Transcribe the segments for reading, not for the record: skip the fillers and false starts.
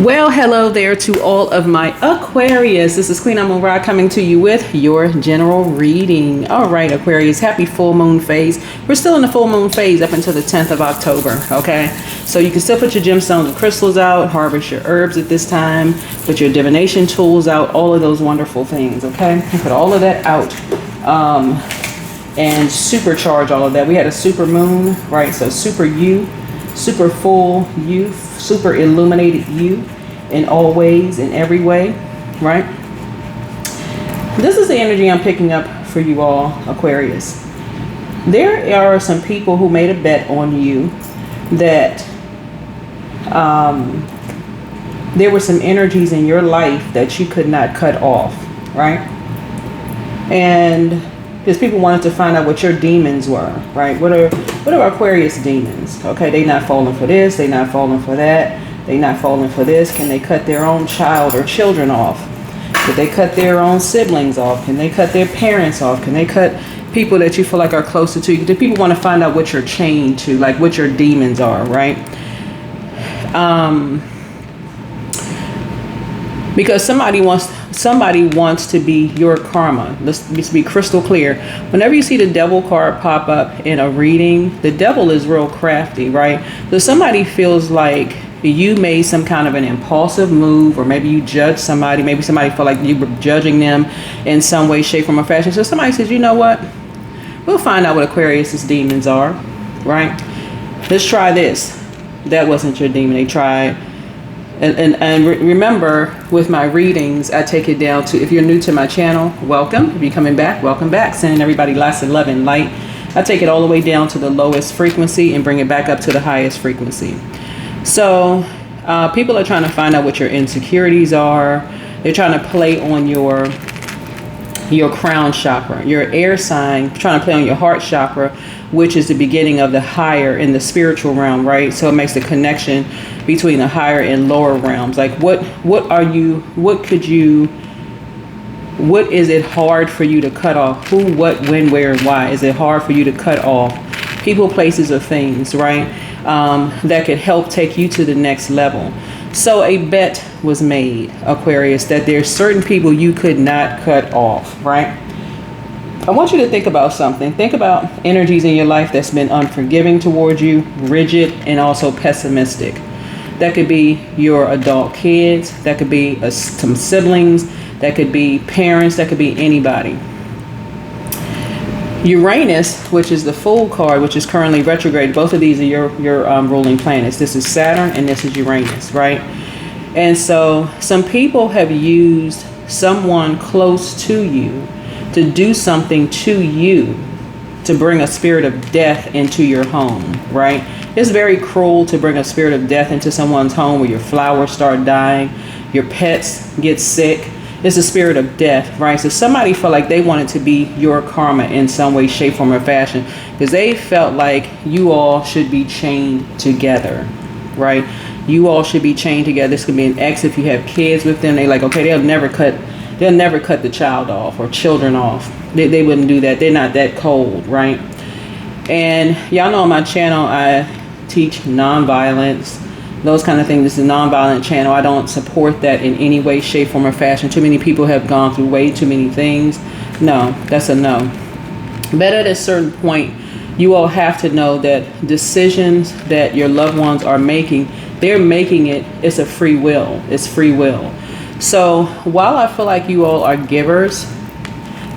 Well, hello there to all of my Aquarius. This is Queen Amon-Ra coming to you with your general reading. All right, Aquarius, happy full moon phase. We're still in the full moon phase up until the 10th of October, okay? So you can still put your gemstones and crystals out, harvest your herbs at this time, put your divination tools out, all of those wonderful things, okay? Put all of that out and supercharge all of that. We had a super moon, right? So super you. Super full you, super illuminated you in all ways, in every way, right? This is the energy I'm picking up for you all, Aquarius. There are some people who made a bet on you that there were some energies in your life that you could not cut off, right? And because people wanted to find out what your demons were, right? What are Aquarius demons? Okay, they not falling for this, they not falling for that, they not falling for this. Can they cut their own child or children off? Can they cut their own siblings off? Can they cut their parents off? Can they cut people that you feel like are closer to you? Do people want to find out what you're chained to, like what your demons are, right? Because somebody wants to be your karma. Let's be crystal clear. Whenever you see the devil card pop up in a reading, the devil is real crafty, right? So somebody feels like you made some kind of an impulsive move, or maybe you judged somebody. Maybe somebody felt like you were judging them in some way, shape, form, or fashion. So somebody says, you know what? We'll find out what Aquarius's demons are, right? Let's try this. That wasn't your demon. They tried. And remember, with my readings, I take it down to, if you're new to my channel, welcome. If you're coming back, welcome back. Sending everybody lots of love and light. I take it all the way down to the lowest frequency and bring it back up to the highest frequency. So people are trying to find out what your insecurities are. They're trying to play on your crown chakra, your air sign, trying to play on your heart chakra, which is the beginning of the higher in the spiritual realm, right? So it makes the connection between the higher and lower realms. Like what is it hard for you to cut off? Who, what, when, where, and why is it hard for you to cut off? People, places, or things, right? That could help take you to the next level. So a bet was made, Aquarius, that there's certain people you could not cut off, right? I want you to think about something. Think about energies in your life that's been unforgiving towards you, rigid, and also pessimistic. That could be your adult kids. That could be some siblings. That could be parents. That could be anybody. Uranus, which is the Fool card, which is currently retrograde. Both of these are your ruling planets. This is Saturn and this is Uranus, right? And so some people have used someone close to you to do something to you, to bring a spirit of death into your home, right? It's very cruel to bring a spirit of death into someone's home where your flowers start dying, your pets get sick. It's a spirit of death, right? So somebody felt like they wanted to be your karma in some way, shape, form, or fashion, because they felt like you all should be chained together, right? You all should be chained together. This could be an ex if you have kids with them. They like, okay, they'll never cut the child off or children off. They wouldn't do that. They're not that cold, right? And y'all know on my channel, I teach nonviolence, those kind of things. This is a nonviolent channel. I don't support that in any way, shape, form, or fashion. Too many people have gone through way too many things. No, that's a no. But at a certain point, you all have to know that decisions that your loved ones are making, they're making it, it's a free will. It's free will. So while I feel like you all are givers,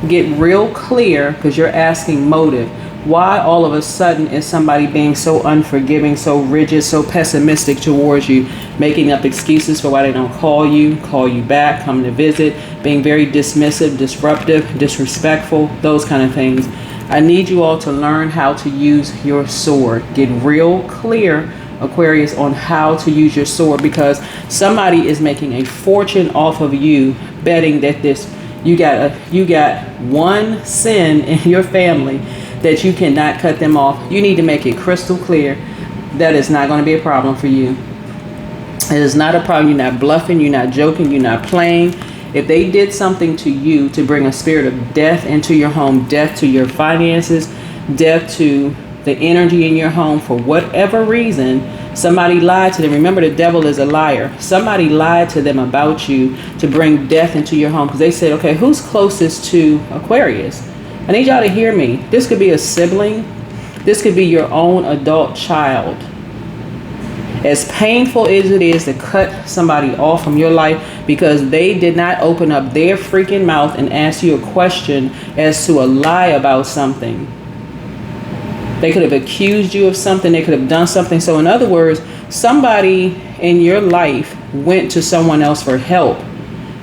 get real clear, because you're asking motive. Why all of a sudden is somebody being so unforgiving, so rigid, so pessimistic towards you, making up excuses for why they don't call you back, come to visit, being very dismissive, disruptive, disrespectful, those kind of things. I need you all to learn how to use your sword. Get real clear, Aquarius, on how to use your sword, because somebody is making a fortune off of you, betting that you got one sin in your family that you cannot cut them off. You need to make it crystal clear that is not going to be a problem for you. It is not a problem. You're not bluffing, you're not joking, you're not playing. If they did something to you to bring a spirit of death into your home, death to your finances, death to the energy in your home, for whatever reason, Somebody lied to them. Remember, the devil is a liar. Somebody lied to them about you to bring death into your home, because they said, okay, who's closest to Aquarius? I need y'all to hear me. This could be a sibling. This could be your own adult child. As painful as it is to cut somebody off from your life because they did not open up their freaking mouth and ask you a question as to a lie about something. They could have accused you of something. They could have done something. So in other words, somebody in your life went to someone else for help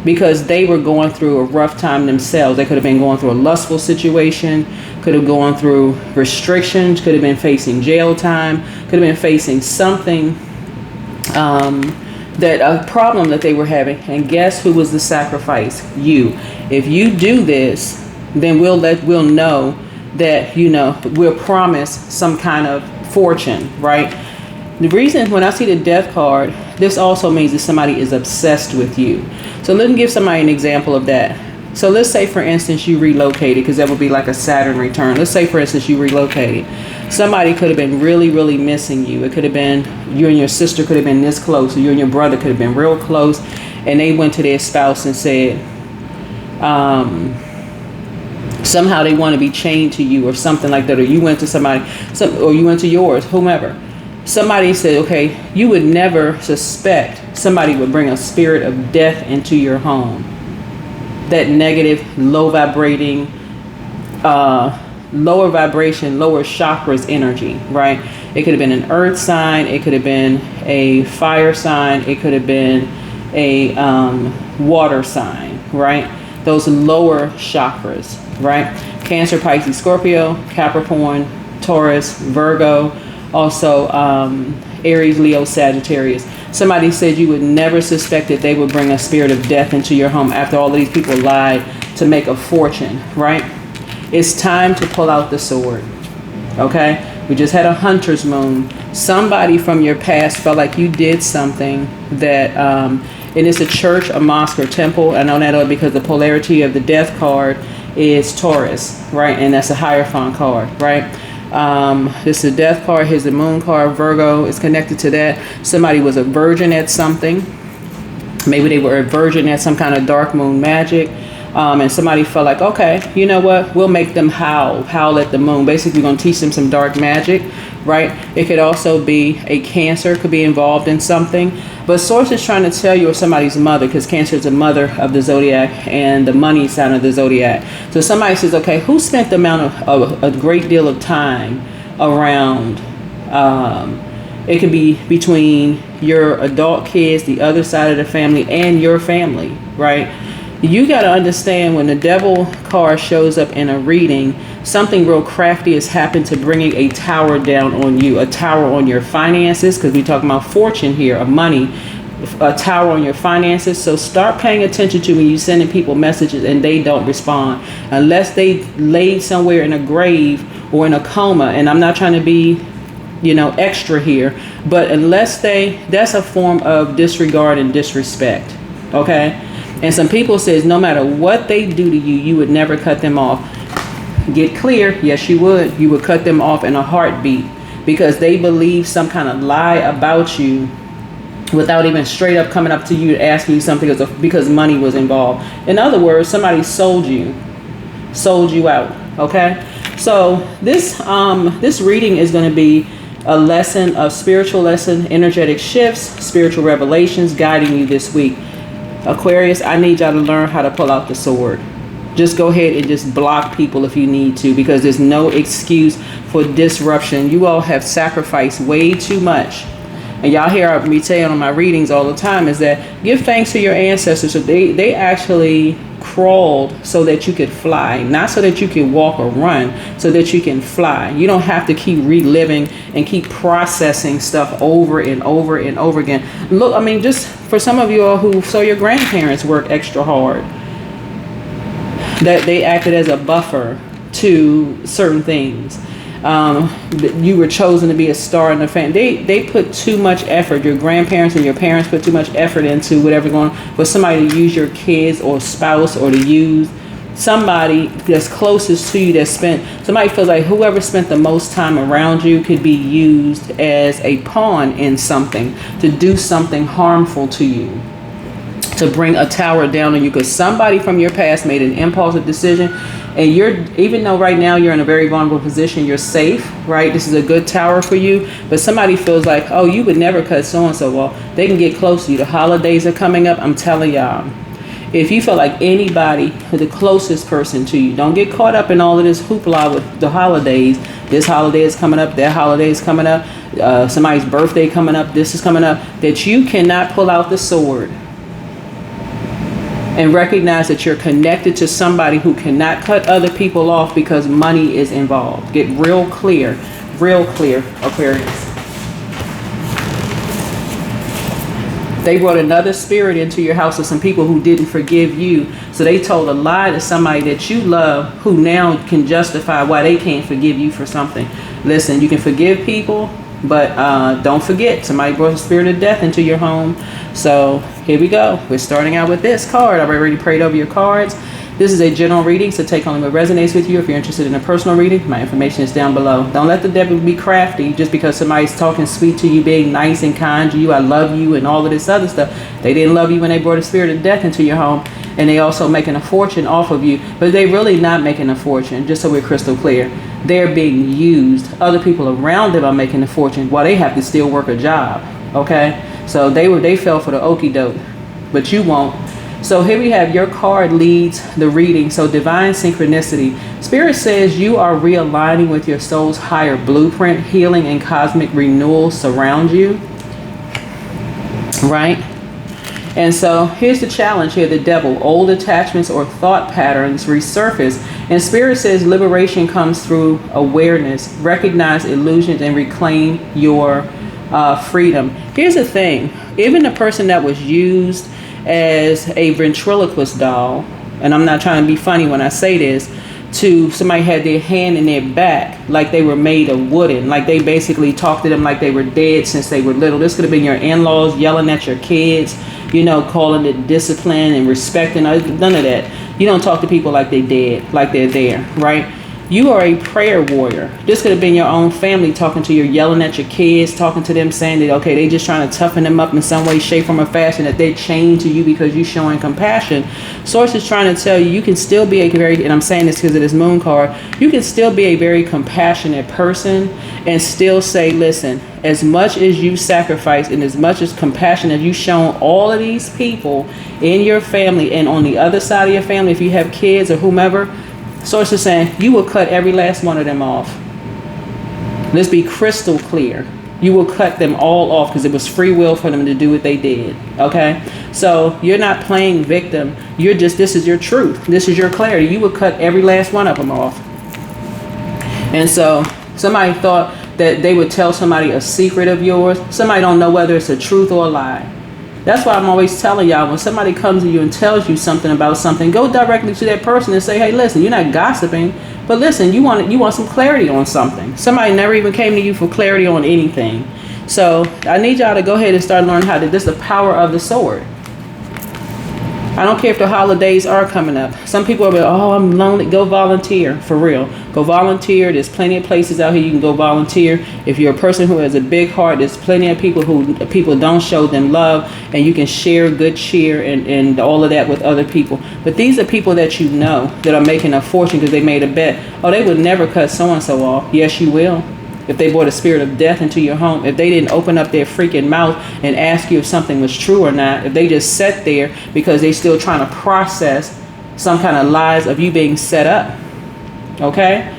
because they were going through a rough time themselves. They could have been going through a lustful situation, could have gone through restrictions, could have been facing jail time, could have been facing something, that a problem that they were having. And guess who was the sacrifice? You. If you do this, then we'll know that, we'll promise some kind of fortune, right? The reason when I see the death card, this also means that somebody is obsessed with you. So let me give somebody an example of that. So let's say, for instance, you relocated, because that would be like a Saturn return. Let's say, for instance, you relocated. Somebody could have been really, really missing you. It could have been you and your sister could have been this close, or you and your brother could have been real close, and they went to their spouse and said, somehow they want to be chained to you or something like that, or you went to somebody, or you went to yours, whomever. Somebody said, okay, you would never suspect somebody would bring a spirit of death into your home. That negative, low vibrating, lower vibration, lower chakras energy, right? It could have been an earth sign. It could have been a fire sign. It could have been a water sign, right? Those lower chakras, right? Cancer, Pisces, Scorpio, Capricorn, Taurus, Virgo, also Aries, Leo, Sagittarius. Somebody said you would never suspect that they would bring a spirit of death into your home after all of these people lied to make a fortune, right? It's time to pull out the sword, okay? We just had a hunter's moon. Somebody from your past felt like you did something that, and it's a church, a mosque, or temple. I know that because the polarity of the death card is Taurus, right? And that's a Hierophant card, right? This is a death card. Here's the moon card. Virgo is connected to that. Somebody was a virgin at something. Maybe they were a virgin at some kind of dark moon magic. And somebody felt like, okay, you know what? We'll make them howl at the moon. Basically, we're going to teach them some dark magic, right? It could also be a Cancer, could be involved in something. But Source is trying to tell you, or somebody's mother, because Cancer is the mother of the zodiac and the money sign of the zodiac. So somebody says, okay, who spent the amount of a great deal of time around, it could be between your adult kids, the other side of the family, and your family, right? You got to understand, when the devil card shows up in a reading, something real crafty has happened to bringing a tower down on you, a tower on your finances, because we're talking about fortune here, of money, a tower on your finances. So start paying attention to when you're sending people messages and they don't respond, unless they laid somewhere in a grave or in a coma. And I'm not trying to be, extra here, but unless that's a form of disregard and disrespect, okay? And some people says no matter what they do to you, you would never cut them off. Get clear. Yes, you would. You would cut them off in a heartbeat, because they believe some kind of lie about you without even straight up coming up to you and asking you something because money was involved. In other words, somebody sold you out. Okay. So this reading is going to be a lesson, a spiritual lesson, energetic shifts, spiritual revelations guiding you this week. Aquarius, I need y'all to learn how to pull out the sword. Just go ahead and just block people if you need to, because there's no excuse for disruption. You all have sacrificed way too much. And y'all hear me saying on my readings all the time is that give thanks to your ancestors. So they actually crawled so that you could fly, not so that you can walk or run, so that you can fly. You don't have to keep reliving and keep processing stuff over and over and over again. Look, just for some of you all who saw your grandparents work extra hard, that they acted as a buffer to certain things. You were chosen to be a star in the family. They put too much effort. Your grandparents and your parents put too much effort into whatever going on for somebody to use your kids or spouse, or to use somebody that's closest to you that spent, somebody feels like whoever spent the most time around you could be used as a pawn in something to do something harmful to you, to bring a tower down on you, because somebody from your past made an impulsive decision, and you're, even though right now you're in a very vulnerable position, you're safe, right? This is a good tower for you, but somebody feels like, oh, you would never cut so and so. Well, they can get close to you. The holidays are coming up. I'm telling y'all, if you feel like anybody, the closest person to you, don't get caught up in all of this hoopla with the holidays. This holiday is coming up, that holiday is coming up, somebody's birthday coming up, this is coming up, that you cannot pull out the sword and recognize that you're connected to somebody who cannot cut other people off because money is involved. Get real clear, Aquarius. They brought another spirit into your house of some people who didn't forgive you. So they told a lie to somebody that you love, who now can justify why they can't forgive you for something. Listen, you can forgive people, but don't forget, somebody brought a spirit of death into your home. So here we go. We're starting out with this card. I've already prayed over your cards. This is a general reading, so take only what resonates with you. If you're interested in a personal reading, my information is down below. Don't let the devil be crafty just because somebody's talking sweet to you, being nice and kind to you, I love you, and all of this other stuff. They didn't love you when they brought a spirit of death into your home, and they also making a fortune off of you. But they really not making a fortune, just so we're crystal clear. They're being used. Other people around them are making a fortune while they have to still work a job. Okay? So they fell for the okie doke, but you won't. So here we have your card leads the reading. So divine synchronicity. Spirit says you are realigning with your soul's higher blueprint. Healing and cosmic renewal surround you. Right? And so here's the challenge here. The devil. Old attachments or thought patterns resurface. And Spirit says liberation comes through awareness. Recognize illusions and reclaim your freedom. Here's the thing. Even the person that was used as a ventriloquist doll, and I'm not trying to be funny when I say this, to somebody had their hand in their back like they were made of wooden, like they basically talked to them like they were dead since they were little. This could have been your in-laws yelling at your kids, you know, calling it discipline and respecting. None of that. You don't talk to people like they dead, like they're there, right? You are a prayer warrior. This could have been your own family talking to you, yelling at your kids, talking to them, saying that, okay, they just trying to toughen them up in some way, shape, form, or fashion, that they're chained to you because you're showing compassion. Source is trying to tell you, you can still be a very, and I'm saying this because of this moon card, you can still be a very compassionate person and still say, listen, as much as you sacrifice and as much as compassion as you've shown all of these people in your family and on the other side of your family, if you have kids or whomever, Source is saying you will cut every last one of them off. Let's be crystal clear. You will cut them all off because it was free will for them to do what they did. Okay? So you're not playing victim. You're just, this is your truth. This is your clarity. You will cut every last one of them off. And so somebody thought that they would tell somebody a secret of yours. Somebody don't know whether it's a truth or a lie. That's why I'm always telling y'all, when somebody comes to you and tells you something about something, go directly to that person and say, hey, listen, you're not gossiping, but listen, you want some clarity on something. Somebody never even came to you for clarity on anything. So I need y'all to go ahead and start learning how to, this is the power of the sword. I don't care if the holidays are coming up. Some people are like, oh, I'm lonely. Go volunteer, for real. Go volunteer. There's plenty of places out here you can go volunteer. If you're a person who has a big heart, there's plenty of people who people don't show them love, and you can share good cheer and all of that with other people. But these are people that you know that are making a fortune because they made a bet. Oh, they would never cut so-and-so off. Yes, you will. If they brought a spirit of death into your home, if they didn't open up their freaking mouth and ask you if something was true or not, if they just sat there because they still trying to process some kind of lies of you being set up. Okay?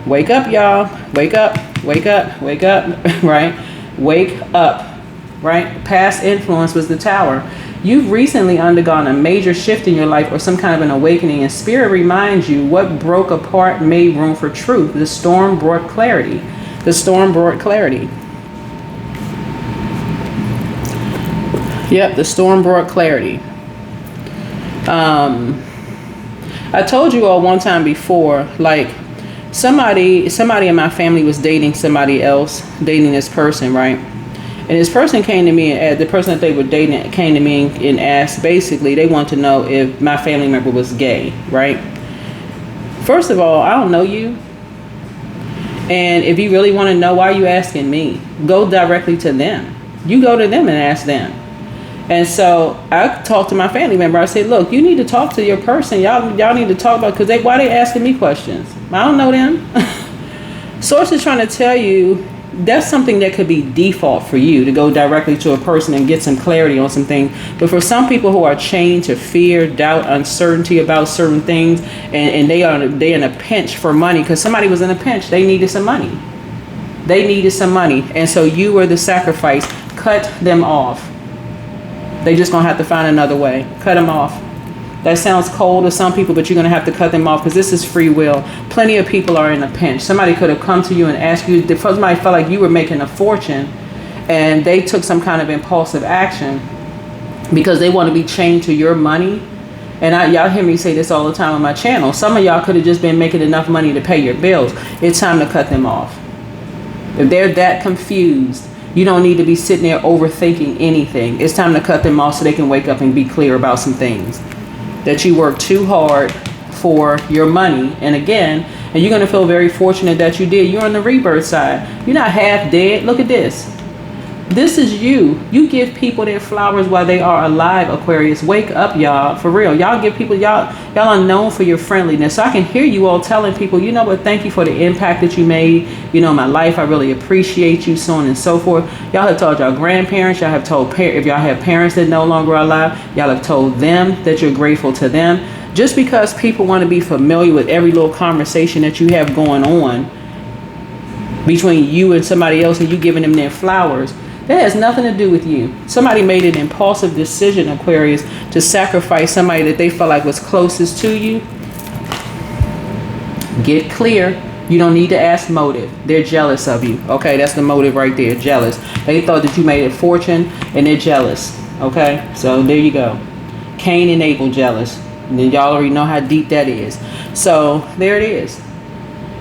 Wake up, y'all. Wake up. Wake up. Wake up. Right? Wake up. Right? Past influence was the tower. You've recently undergone a major shift in your life or some kind of an awakening, and Spirit reminds you what broke apart made room for truth. The storm brought clarity. The storm brought clarity. Yep, the storm brought clarity. I told you all one time before, like somebody in my family was dating somebody else, dating this person, right? And this person came to me, and the person that they were dating came to me and asked, basically, they wanted to know if my family member was gay, right? First of all, I don't know you. And if you really want to know, why are you asking me? Go directly to them. You go to them and ask them. And so I talked to my family member. I said, look, you need to talk to your person. Y'all need to talk about, because why they asking me questions? I don't know them. Source is trying to tell you that's something that could be default for you, to go directly to a person and get some clarity on some things. But for some people who are chained to fear, doubt, uncertainty about certain things, and they in a pinch for money, because somebody was in a pinch, they needed some money. They needed some money. And so you were the sacrifice. Cut them off. They just gonna have to find another way. Cut them off. That sounds cold to some people, but you're gonna have to cut them off, because this is free will. Plenty of people are in a pinch. Somebody could have come to you and asked you, somebody felt like you were making a fortune, and they took some kind of impulsive action because they want to be chained to your money. And y'all hear me say this all the time on my channel. Some of y'all could have just been making enough money to pay your bills. It's time to cut them off. If they're that confused, you don't need to be sitting there overthinking anything. It's time to cut them off so they can wake up and be clear about some things. That you work too hard for your money. And again, and you're going to feel very fortunate that you did. You're on the rebirth side. You're not half dead. Look at this. This is you. You give people their flowers while they are alive, Aquarius. Wake up, y'all. For real. Y'all give people, y'all are known for your friendliness. So I can hear you all telling people, you know what, thank you for the impact that you made. You know, in my life, I really appreciate you, so on and so forth. Y'all have told y'all grandparents. Y'all have told, if y'all have parents that no longer are alive, y'all have told them that you're grateful to them. Just because people want to be familiar with every little conversation that you have going on between you and somebody else, and you giving them their flowers, that has nothing to do with you. Somebody made an impulsive decision, Aquarius, to sacrifice somebody that they felt like was closest to you. Get clear. You don't need to ask motive. They're jealous of you. Okay, that's the motive right there. Jealous. They thought that you made a fortune, and they're jealous. Okay, so there you go. Cain and Abel jealous. And then y'all already know how deep that is. So there it is.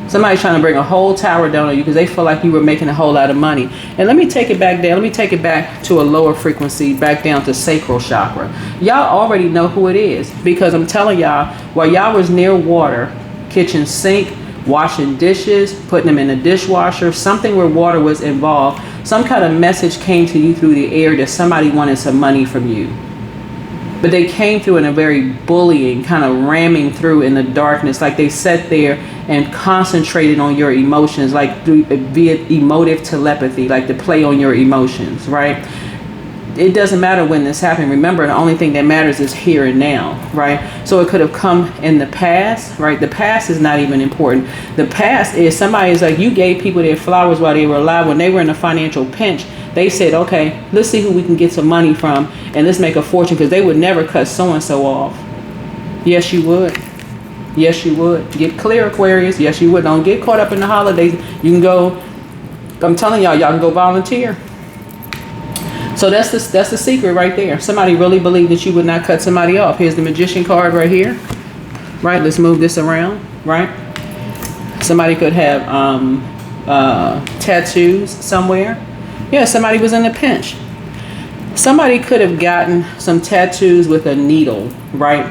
Somebody's trying to bring a whole tower down on you because they feel like you were making a whole lot of money. And let me take it back down. Let me take it back to a lower frequency, back down to sacral chakra. Y'all already know who it is, because I'm telling y'all, while y'all was near water, kitchen sink, washing dishes, putting them in the dishwasher, something where water was involved, some kind of message came to you through the air that somebody wanted some money from you. But they came through in a very bullying, kind of ramming through in the darkness, like they sat there and concentrated on your emotions, like via emotive telepathy, like to play on your emotions, right? It doesn't matter when this happened. Remember, the only thing that matters is here and now, right? So it could have come in the past, right? The past is not even important. The past is somebody is like, you gave people their flowers while they were alive. When they were in a financial pinch, they said, okay, let's see who we can get some money from, and let's make a fortune, because they would never cut so-and-so off. Yes, you would. Yes, you would. Get clear, Aquarius. Yes, you would. Don't get caught up in the holidays. You can go, I'm telling y'all can go volunteer. So that's the secret right there. Somebody really believed that you would not cut somebody off. Here's the magician card right here. Right, let's move this around, right? Somebody could have tattoos somewhere. Yeah, somebody was in a pinch. Somebody could have gotten some tattoos with a needle, right?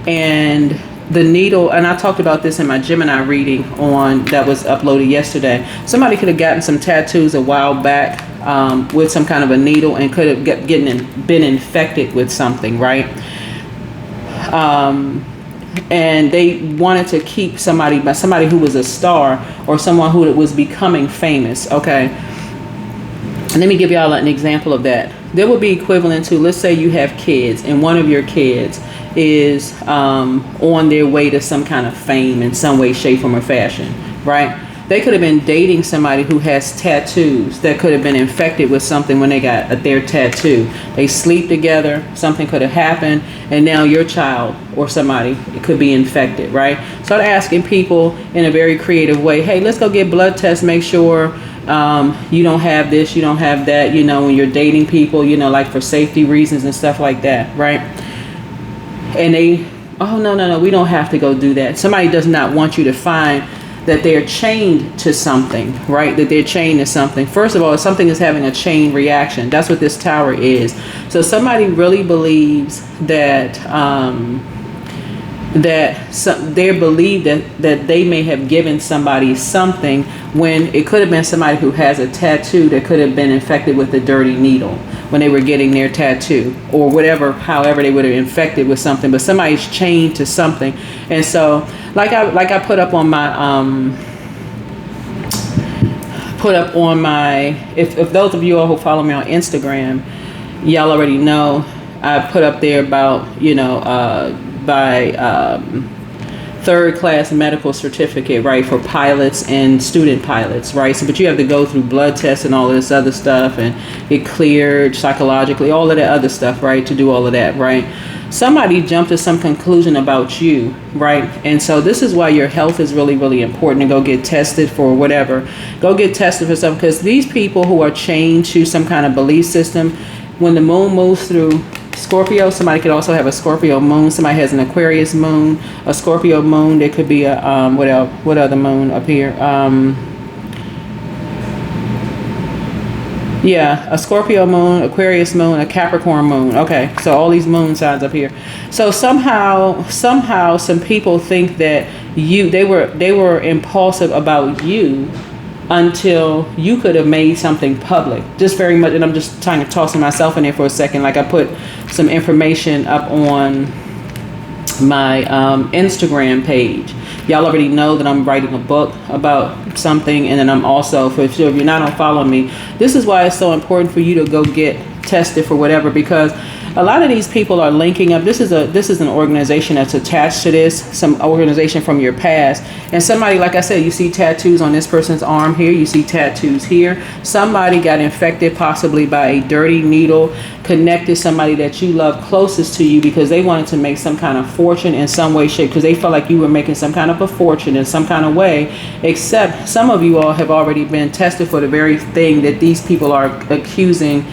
And the needle, and I talked about this in my Gemini reading that was uploaded yesterday. Somebody could have gotten some tattoos a while back with some kind of a needle, and could have been infected with something, right? And they wanted to keep somebody who was a star, or someone who was becoming famous, okay? Let me give y'all an example of that. There would be equivalent to, let's say you have kids, and one of your kids is on their way to some kind of fame in some way, shape, form, or fashion, right? They could have been dating somebody who has tattoos that could have been infected with something when they got their tattoo. They sleep together, something could have happened, and now your child or somebody could be infected, right? So I'm asking people in a very creative way, hey, let's go get blood tests, make sure you don't have this, you don't have that, you know, when you're dating people, you know, like for safety reasons and stuff like that, right? And they, oh, no, we don't have to go do that. Somebody does not want you to find that they're chained to something, right? That they're chained to something. First of all, something is having a chain reaction. That's what this tower is. So somebody really believes that that they believe that they may have given somebody something, when it could have been somebody who has a tattoo that could have been infected with a dirty needle when they were getting their tattoo, or whatever, however they would have infected with something, but somebody's chained to something. And so like I put up on my if those of you all who follow me on Instagram, y'all already know, I put up there about, by third class medical certificate, right, for pilots and student pilots, right? So, but you have to go through blood tests and all of this other stuff and get cleared psychologically, all of that other stuff, right, to do all of that, right? Somebody jumped to some conclusion about you, right? And so this is why your health is really, really important, to go get tested for whatever. Go get tested for something, because these people who are chained to some kind of belief system, when the moon moves through Scorpio, somebody could also have a Scorpio moon. Somebody has an Aquarius moon, a Scorpio moon. There could be a what other moon up here? Yeah, a Scorpio moon, Aquarius moon, a Capricorn moon. Okay, so all these moon signs up here. So somehow some people think that they were impulsive about you until you could have made something public. Just very much, and I'm just trying to toss myself in there for a second. Like, I put some information up on my Instagram page. Y'all already know that I'm writing a book about something, and then I'm also, if you're not following me, this is why it's so important for you to go get tested for whatever, because a lot of these people are linking up. This is an organization that's attached to this, some organization from your past. And somebody, like I said, you see tattoos on this person's arm here, you see tattoos here. Somebody got infected possibly by a dirty needle, connected somebody that you love closest to you, because they wanted to make some kind of fortune in some way, shape, because they felt like you were making some kind of a fortune in some kind of way. Except some of you all have already been tested for the very thing that these people are accusing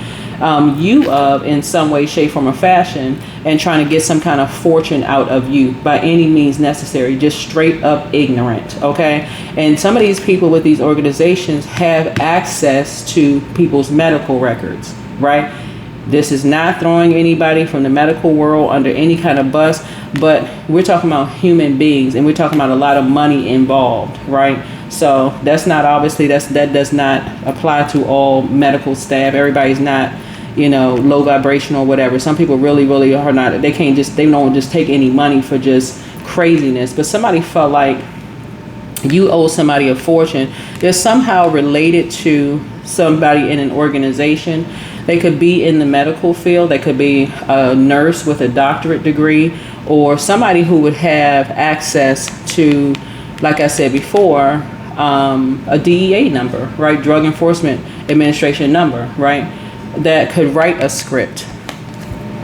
you of in some way, shape, form, or fashion, and trying to get some kind of fortune out of you by any means necessary, just straight up ignorant, okay? And some of these people with these organizations have access to people's medical records, right? This is not throwing anybody from the medical world under any kind of bus, but we're talking about human beings, and we're talking about a lot of money involved, right? So that's not, obviously, that does not apply to all medical staff. Everybody's not, low vibrational or whatever. Some people really, really are not. They don't just take any money for just craziness. But somebody felt like you owe somebody a fortune. They're somehow related to somebody in an organization. They could be in the medical field. They could be a nurse with a doctorate degree, or somebody who would have access to, like I said before, a DEA number, right? Drug Enforcement Administration number, right? That could write a script,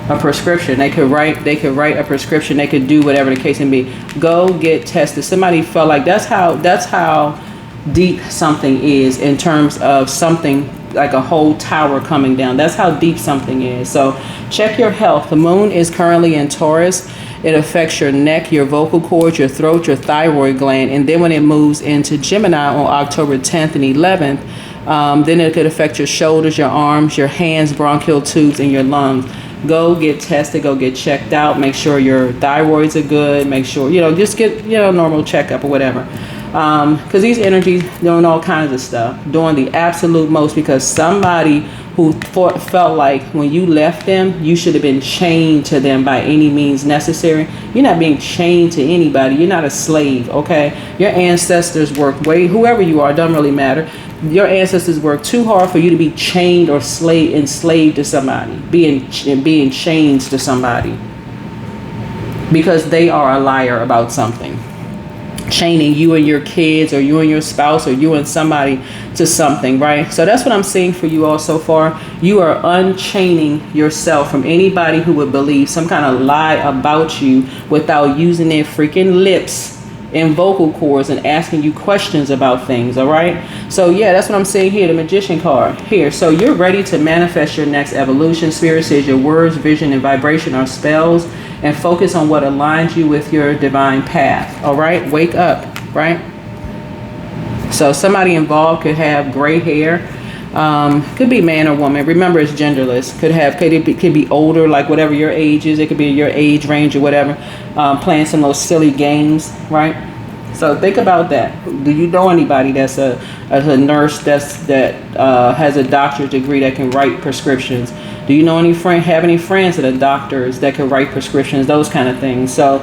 a prescription. They could write a prescription. They could do whatever the case may be. Go get tested. Somebody felt like that's how deep something is, in terms of something like a whole tower coming down. That's how deep something is. So check your health. The moon is currently in Taurus. It affects your neck, your vocal cords, your throat, your thyroid gland. And then when it moves into Gemini on October 10th and 11th, then it could affect your shoulders, your arms, your hands, bronchial tubes, and your lungs. Go get tested, go get checked out. Make sure your thyroids are good. Make sure, just get, normal checkup or whatever. Because these energies doing all kinds of stuff, doing the absolute most, because somebody who felt like when you left them, you should have been chained to them by any means necessary. You're not being chained to anybody. You're not a slave, okay? Your ancestors worked whoever you are, doesn't really matter. Your ancestors worked too hard for you to be chained or enslaved to somebody, being chained to somebody, because they are a liar about something. Chaining you and your kids, or you and your spouse, or you and somebody to something, right? So that's what I'm seeing for you all so far. You are unchaining yourself from anybody who would believe some kind of lie about you without using their freaking lips and vocal cords and asking you questions about things, all right? So yeah, that's what I'm saying here, the Magician card here. So you're ready to manifest your next evolution. Spirit says your words, vision, and vibration are spells, and focus on what aligns you with your divine path, all right? Wake up, right? So somebody involved could have gray hair. Could be man or woman. Remember, it's genderless. Could be older, like whatever your age is. It could be your age range or whatever. Playing some of those silly games, right? So think about that. Do you know anybody that's a nurse that has a doctorate degree that can write prescriptions? Do you know have any friends that are doctors that can write prescriptions? Those kind of things. So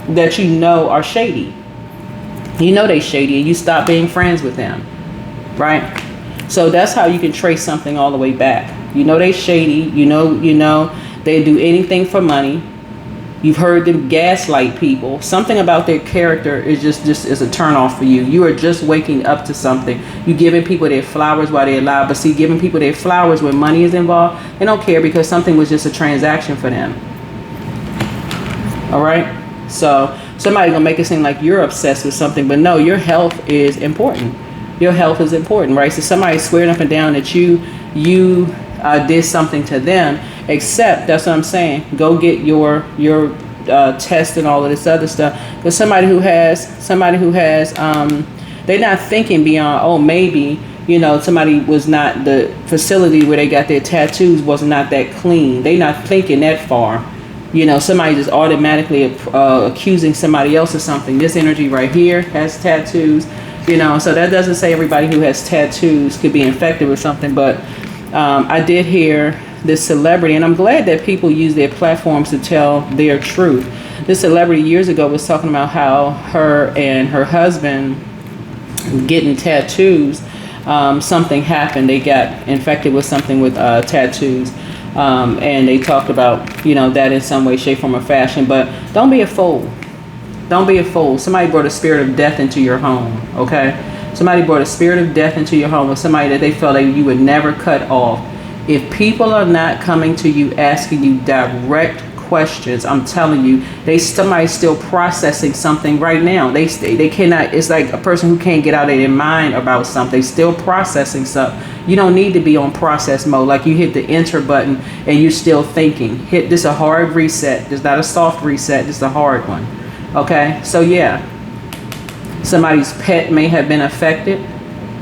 that you know are shady. You know they shady, and you stop being friends with them, right? So that's how you can trace something all the way back. You know they shady. You know they do anything for money. You've heard them gaslight people. Something about their character is just is a turn off for you. You are just waking up to something. You giving people their flowers while they're alive, but see, giving people their flowers when money is involved, they don't care because something was just a transaction for them. All right. So somebody's gonna make it seem like you're obsessed with something, but no, your health is important. Your health is important, right? So somebody's swearing up and down that you did something to them, except that's what I'm saying. Go get your test and all of this other stuff. Because somebody who has they're not thinking beyond, oh, maybe, somebody was not, the facility where they got their tattoos was not that clean. They're not thinking that far. Somebody just automatically accusing somebody else of something. This energy right here has tattoos, so that doesn't say everybody who has tattoos could be infected with something. But I did hear this celebrity, and I'm glad that people use their platforms to tell their truth. This celebrity years ago was talking about how her and her husband getting tattoos, something happened. They got infected with something with tattoos. And they talked about, that in some way, shape, form, or fashion. But don't be a fool. Don't be a fool. Somebody brought a spirit of death into your home, okay? Somebody brought a spirit of death into your home with somebody that they felt that you would never cut off. If people are not coming to you asking you direct questions, I'm telling you, somebody's still processing something right now. They cannot. It's like a person who can't get out of their mind about something, still processing something. You don't need to be on process mode, like you hit the enter button and you're still thinking. Hit this a hard reset. This is not a soft reset. This is a hard one. Okay, so yeah, somebody's pet may have been affected,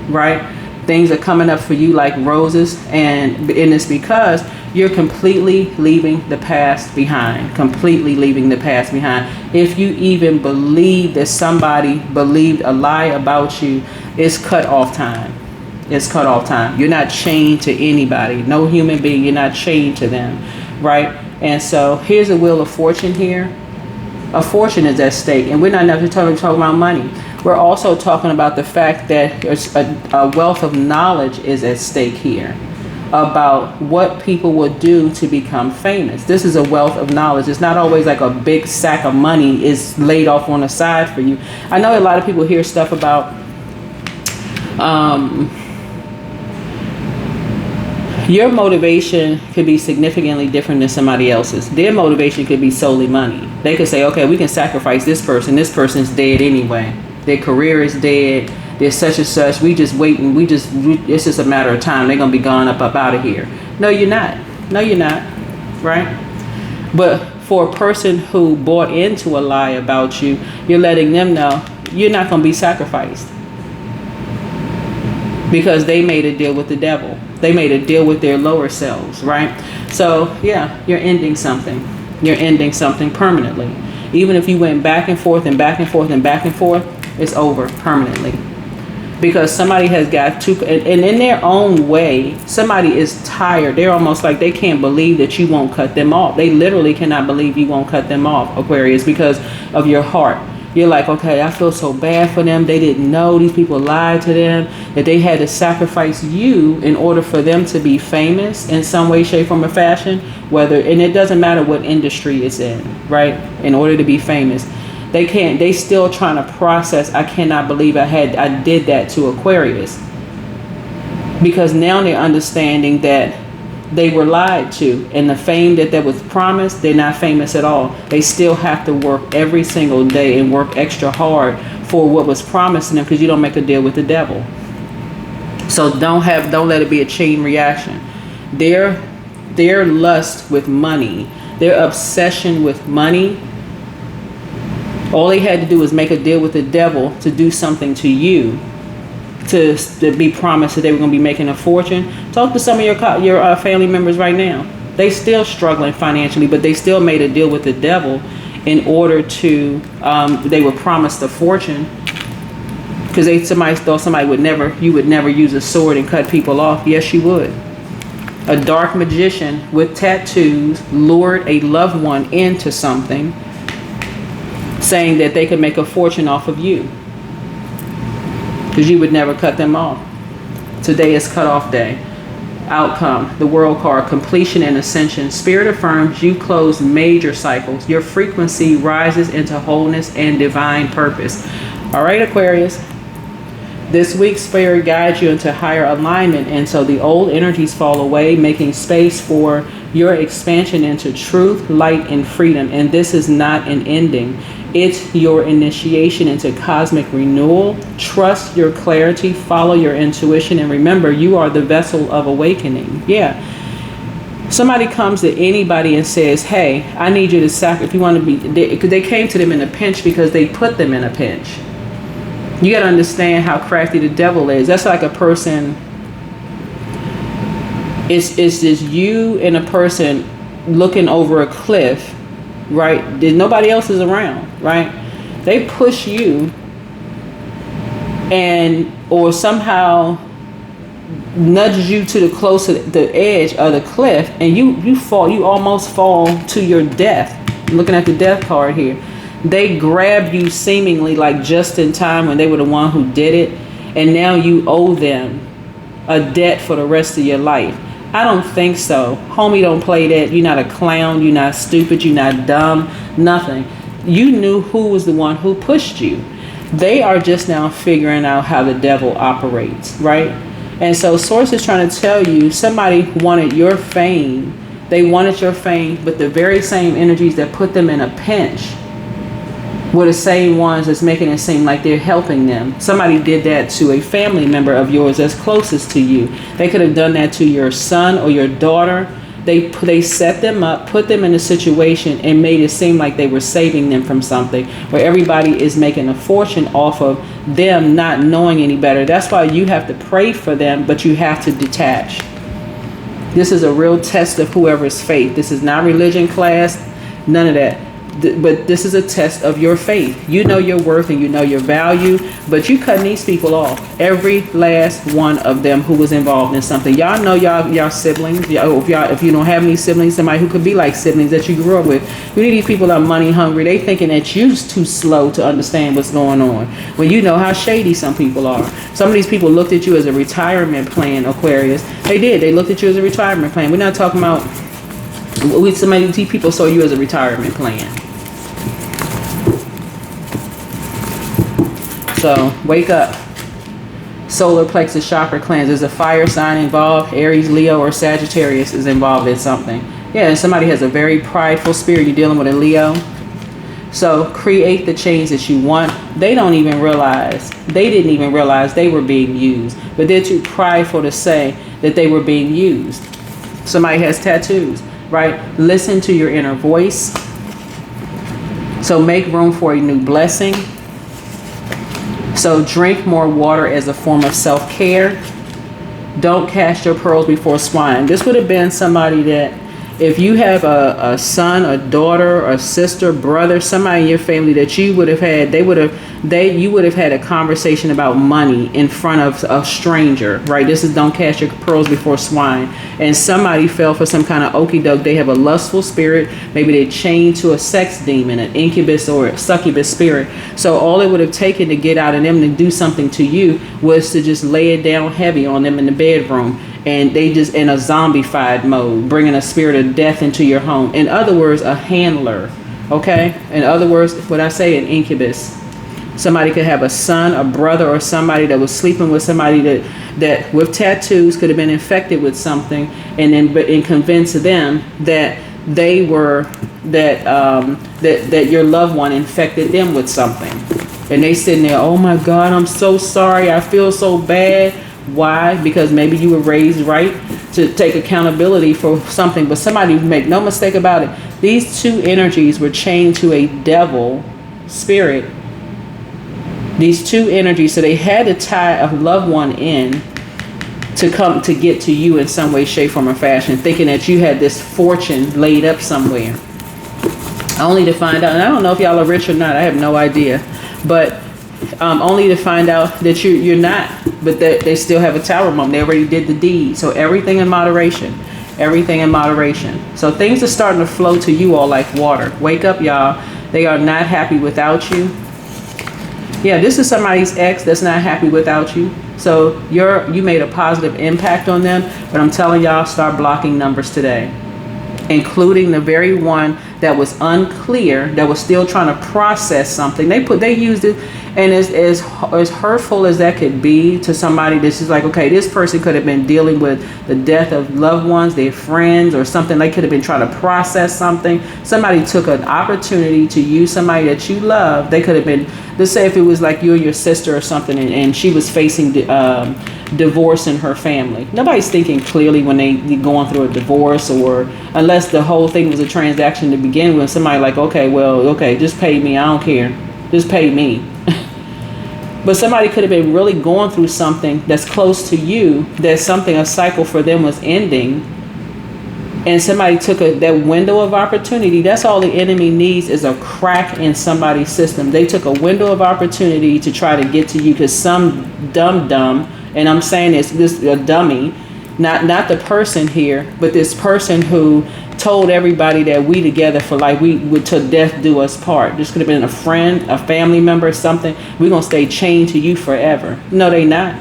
right? Things are coming up for you like roses, and it's because you're completely leaving the past behind. Completely leaving the past behind. If you even believe that somebody believed a lie about you, it's cut off time. It's cut off time. You're not chained to anybody. No human being. You're not chained to them, right? And so here's a wheel of fortune here. A fortune is at stake, and we're not necessarily talking about money. We're also talking about the fact that a wealth of knowledge is at stake here about what people will do to become famous. This is a wealth of knowledge. It's not always like a big sack of money is laid off on the side for you. I know a lot of people hear stuff about your motivation could be significantly different than somebody else's. Their motivation could be solely money. They could say, okay, we can sacrifice this person. This person's dead anyway. Their career is dead. They're such and such. We just waiting. It's just a matter of time. They're going to be gone up out of here. No, you're not. No, you're not. Right? But for a person who bought into a lie about you, you're letting them know you're not going to be sacrificed. Because they made a deal with the devil. They made a deal with their lower selves, right? So, yeah, you're ending something. You're ending something permanently. Even if you went back and forth and back and forth and back and forth, it's over permanently. Because somebody has got to, and in their own way, somebody is tired. They're almost like they can't believe that you won't cut them off. They literally cannot believe you won't cut them off, Aquarius, because of your heart. You're like, okay, I feel so bad for them. They didn't know. These people lied to them, that they had to sacrifice you in order for them to be famous in some way, shape, form, or fashion. And it doesn't matter what industry it's in, right? In order to be famous. They still trying to process, I cannot believe I did that to Aquarius. Because now they're understanding that they were lied to, and the fame that was promised, they're not famous at all. They still have to work every single day and work extra hard for what was promised to them, because you don't make a deal with the devil. So don't let it be a chain reaction. Their lust with money, their obsession with money, all they had to do was make a deal with the devil to do something to you, to be promised that they were going to be making a fortune. Talk to some of your family members right now. They still struggling financially, but they still made a deal with the devil in order to, they were promised a fortune because somebody thought you would never use a sword and cut people off. Yes, you would. A dark magician with tattoos lured a loved one into something, saying that they could make a fortune off of you because you would never cut them off. Today is cutoff day. Outcome, the world card, completion and ascension. Spirit affirms you close major cycles. Your frequency rises into wholeness and divine purpose. All right, Aquarius. This week, Spirit guides you into higher alignment, and so the old energies fall away, making space for your expansion into truth, light, and freedom. And this is not an ending. It's your initiation into cosmic renewal. Trust your clarity, follow your intuition, and remember, you are the vessel of awakening. Yeah. Somebody comes to anybody and says, hey, I need you to sacrifice. If you want to be, they came to them in a pinch because they put them in a pinch. You got to understand how crafty the devil is. That's like a person. It's just you and a person looking over a cliff, right? Nobody else is around, right? They push you or somehow nudges you to the close to the edge of the cliff, and you fall. You almost fall to your death. I'm looking at the death card here. They grabbed you seemingly like just in time when they were the one who did it, and now you owe them a debt for the rest of your life. I don't think so. Homie, don't play that. You're not a clown. You're not stupid. You're not dumb. Nothing. You knew who was the one who pushed you. They are just now figuring out how the devil operates, right? And so Source is trying to tell you somebody wanted your fame. They wanted your fame, but the very same energies that put them in a pinch were the same ones that's making it seem like they're helping them. Somebody did that to a family member of yours that's closest to you. They could have done that to your son or your daughter. They set them up, put them in a situation, and made it seem like they were saving them from something, where everybody is making a fortune off of them not knowing any better. That's why you have to pray for them, but you have to detach. This is a real test of whoever's faith. This is not religion class, none of that. But this is a test of your faith. You know your worth and you know your value, but you cutting these people off. Every last one of them who was involved in something. Y'all know y'all siblings. If you don't have any siblings, somebody who could be like siblings that you grew up with. You need these people that are money hungry. They thinking that you're too slow to understand what's going on. When you know how shady some people are. Some of these people looked at you as a retirement plan, Aquarius. They did. They looked at you as a retirement plan. We're not talking about these people saw you as a retirement plan. So wake up. Solar plexus chakra cleanse. There's a fire sign involved. Aries, Leo, or Sagittarius is involved in something. Yeah, and somebody has a very prideful spirit. You're dealing with a Leo. So create the change that you want. They didn't even realize they were being used. But they're too prideful to say that they were being used. Somebody has tattoos, right? Listen to your inner voice. So make room for a new blessing. So drink more water as a form of self-care. Don't cast your pearls before swine. This would have been somebody that, if you have a son, a daughter, a sister, brother, somebody in your family that you would have had, you would have had a conversation about money in front of a stranger, right? This is don't cast your pearls before swine. And somebody fell for some kind of okie doke. They have a lustful spirit. Maybe they chained to a sex demon, an incubus or a succubus spirit. So all it would have taken to get out of them to do something to you was to just lay it down heavy on them in the bedroom. And they just in a zombified mode, bringing a spirit of death into your home. In other words, a handler, okay? In other words, what I say, an incubus. Somebody could have a son, a brother, or somebody that was sleeping with somebody that with tattoos could have been infected with something, and then convince them that they were that your loved one infected them with something, and they sitting there, oh my God, I'm so sorry, I feel so bad. Why? Because maybe you were raised right to take accountability for something, but somebody, make no mistake about it, these two energies were chained to a devil spirit These two energies, so they had to tie a loved one in to come to get to you in some way, shape, form, or fashion, thinking that you had this fortune laid up somewhere. Only to find out, and I don't know if y'all are rich or not, I have no idea, but only to find out that you're not, but that they still have a tower moment. They already did the deed. So everything in moderation. Everything in moderation. So things are starting to flow to you all like water. Wake up, y'all. They are not happy without you. Yeah, this is somebody's ex that's not happy without you. So you made a positive impact on them, but I'm telling y'all, start blocking numbers today, including the very one that was unclear, that was still trying to process something. They used it, and as hurtful as that could be to somebody, this is like, okay, this person could have been dealing with the death of loved ones, their friends, or something. They could have been trying to process something. Somebody took an opportunity to use somebody that you love. They could have been, let's say if it was like you and your sister or something, and she was facing divorce in her family. Nobody's thinking clearly when they going through a divorce, or unless the whole thing was a transaction to begin with. Somebody like, okay, just pay me. I don't care. Just pay me. But somebody could have been really going through something that's close to you, a cycle for them was ending, and somebody took that window of opportunity. That's all the enemy needs, is a crack in somebody's system. They took a window of opportunity to try to get to you, because some dumb, and I'm saying this a dummy, not the person here, but this person who told everybody that we together for life, we would till death do us part. This could have been a friend, a family member, something. We're gonna stay chained to you forever. No, they not.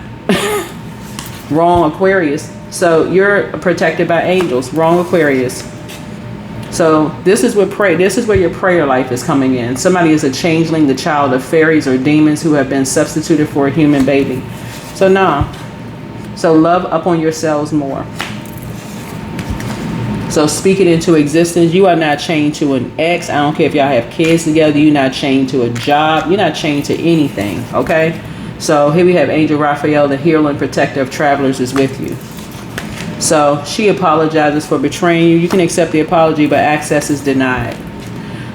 Wrong, Aquarius. So you're protected by angels. Wrong, Aquarius. So this is where your prayer life is coming in. Somebody is a changeling, the child of fairies or demons who have been substituted for a human baby. So no. So love up on yourselves more. So speak it into existence. You are not chained to an ex. I don't care if y'all have kids together. You're not chained to a job. You're not chained to anything. Okay. So here we have Angel Raphael, the healer and protector of travelers, is with you. So she apologizes for betraying you. You can accept the apology, but access is denied.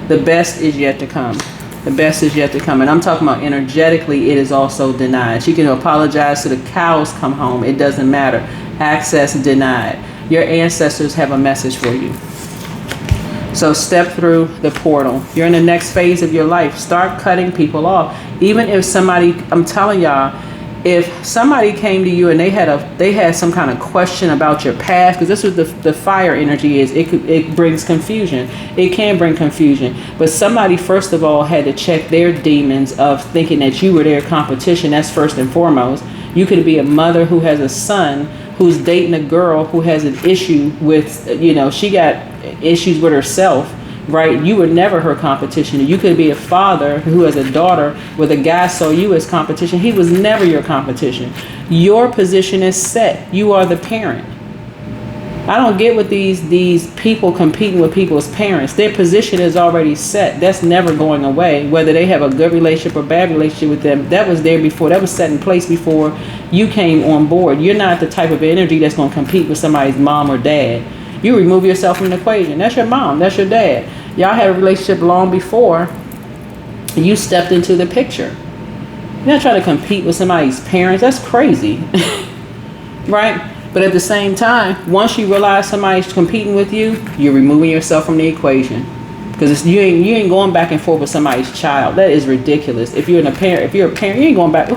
The best is yet to come. The best is yet to come. And I'm talking about energetically, it is also denied. She can apologize till the cows come home. It doesn't matter. Access denied. Your ancestors have a message for you. So step through the portal. You're in the next phase of your life. Start cutting people off. Even if somebody, I'm telling y'all, if somebody came to you and they had some kind of question about your past, because this is the fire energy is, it brings confusion. It can bring confusion. But somebody first of all had to check their demons of thinking that you were their competition. That's first and foremost. You could be a mother who has a son who's dating a girl who has an issue with, she got issues with herself, right? You were never her competition. You could be a father who has a daughter where the guy saw you as competition. He was never your competition. Your position is set. You are the parent. I don't get with these people competing with people's parents. Their position is already set. That's never going away. Whether they have a good relationship or bad relationship with them, that was there before. That was set in place before you came on board. You're not the type of energy that's going to compete with somebody's mom or dad. You remove yourself from the equation. That's your mom. That's your dad. Y'all had a relationship long before you stepped into the picture. You're not trying to compete with somebody's parents. That's crazy. Right? But at the same time, once you realize somebody's competing with you, you're removing yourself from the equation. Because you ain't going back and forth with somebody's child. That is ridiculous. If you're a parent, you ain't going back.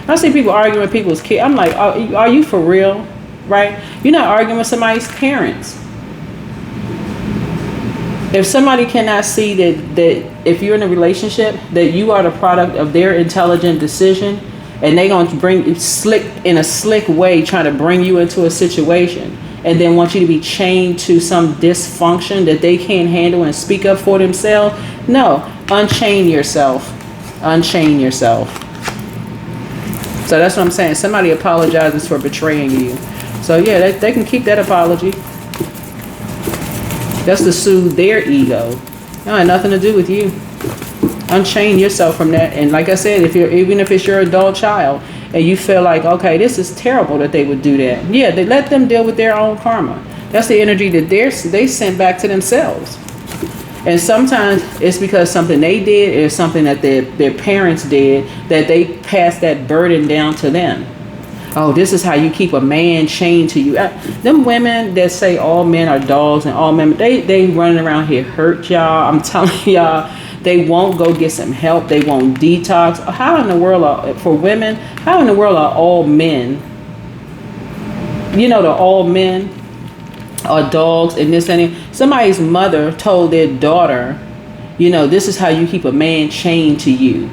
I see people arguing with people's kids. I'm like, are you for real? Right? You're not arguing with somebody's parents. If somebody cannot see that if you're in a relationship, that you are the product of their intelligent decision, and they gonna bring in a slick way, trying to bring you into a situation, and then want you to be chained to some dysfunction that they can't handle and speak up for themselves. No, unchain yourself. Unchain yourself. So that's what I'm saying. Somebody apologizes for betraying you. So yeah, they can keep that apology. That's to soothe their ego. It had nothing to do with you. Unchain yourself from that. And like I said, even if it's your adult child and you feel like, okay, this is terrible that they would do that. Yeah, they let them deal with their own karma. That's the energy that they sent back to themselves. And sometimes it's because something they did or something that their parents did that they passed that burden down to them. Oh, this is how you keep a man chained to you. Them women that say all men are dogs and all men, they running around here hurt y'all. I'm telling y'all, they won't go get some help. They won't detox. How in the world are, for women, how in the world are all men, the all men are dogs and this and that? Somebody's mother told their daughter, this is how you keep a man chained to you.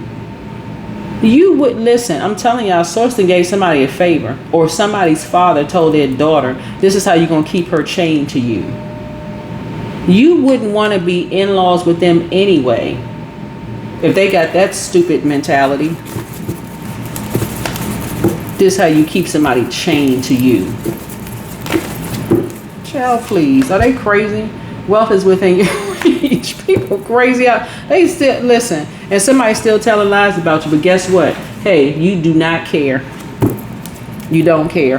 You would listen. I'm telling y'all, Sourceton gave somebody a favor, or somebody's father told their daughter, this is how you're going to keep her chained to you. You wouldn't want to be in-laws with them anyway if they got that stupid mentality. This is how you keep somebody chained to you. Child, please. Are they crazy? Wealth is within your reach. People crazy out. They still listen, and somebody still telling lies about you. But guess what? Hey, you do not care. You don't care.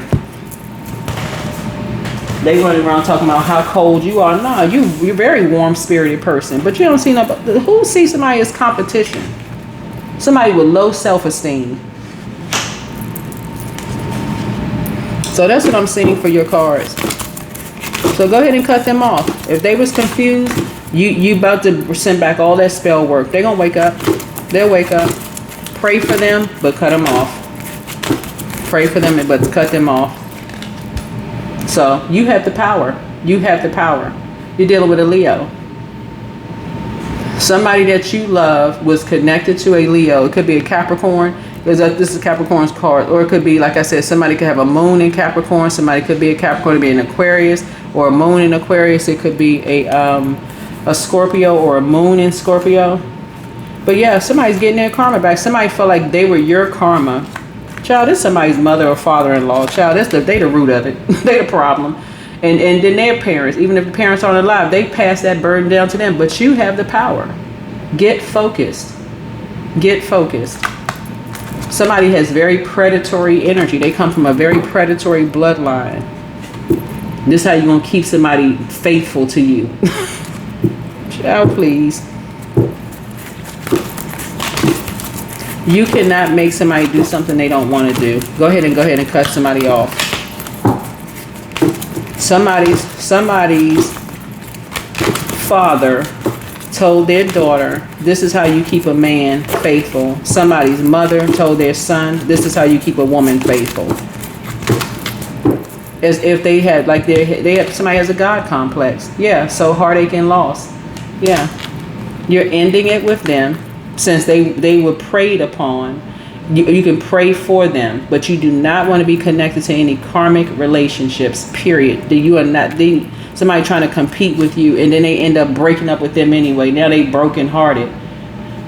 They running around talking about how cold you are. No, you're a very warm-spirited person, but you don't see no. Who sees somebody as competition? Somebody with low self-esteem. So that's what I'm seeing for your cards. So go ahead and cut them off. If they was confused, you about to send back all that spell work. They're going to wake up. They'll wake up. Pray for them, but cut them off. Pray for them, but cut them off. So you have the power. You have the power. You're dealing with a Leo. Somebody that you love was connected to a Leo. It could be a Capricorn. This is Capricorn's card. Or it could be, like I said, somebody could have a moon in Capricorn. Somebody could be a Capricorn, be an Aquarius, or a moon in Aquarius. It could be a Scorpio or a moon in Scorpio. But yeah, somebody's getting their karma back. Somebody felt like they were your karma. Child, this is somebody's mother or father-in-law. Child, they the root of it. They the problem. And then their parents, even if the parents aren't alive, they pass that burden down to them. But you have the power. Get focused. Get focused. Somebody has very predatory energy. They come from a very predatory bloodline. This is how you're going to keep somebody faithful to you. Child, please. You cannot make somebody do something they don't want to do. Go ahead and cut somebody off. Somebody's father told their daughter, this is how you keep a man faithful. Somebody's mother told their son, this is how you keep a woman faithful. As if they had, like, somebody has a God complex. Yeah, so heartache and loss. Yeah. You're ending it with them. Since they were preyed upon, you can pray for them, but you do not want to be connected to any karmic relationships, period. You are not, somebody trying to compete with you, and then they end up breaking up with them anyway. Now they brokenhearted,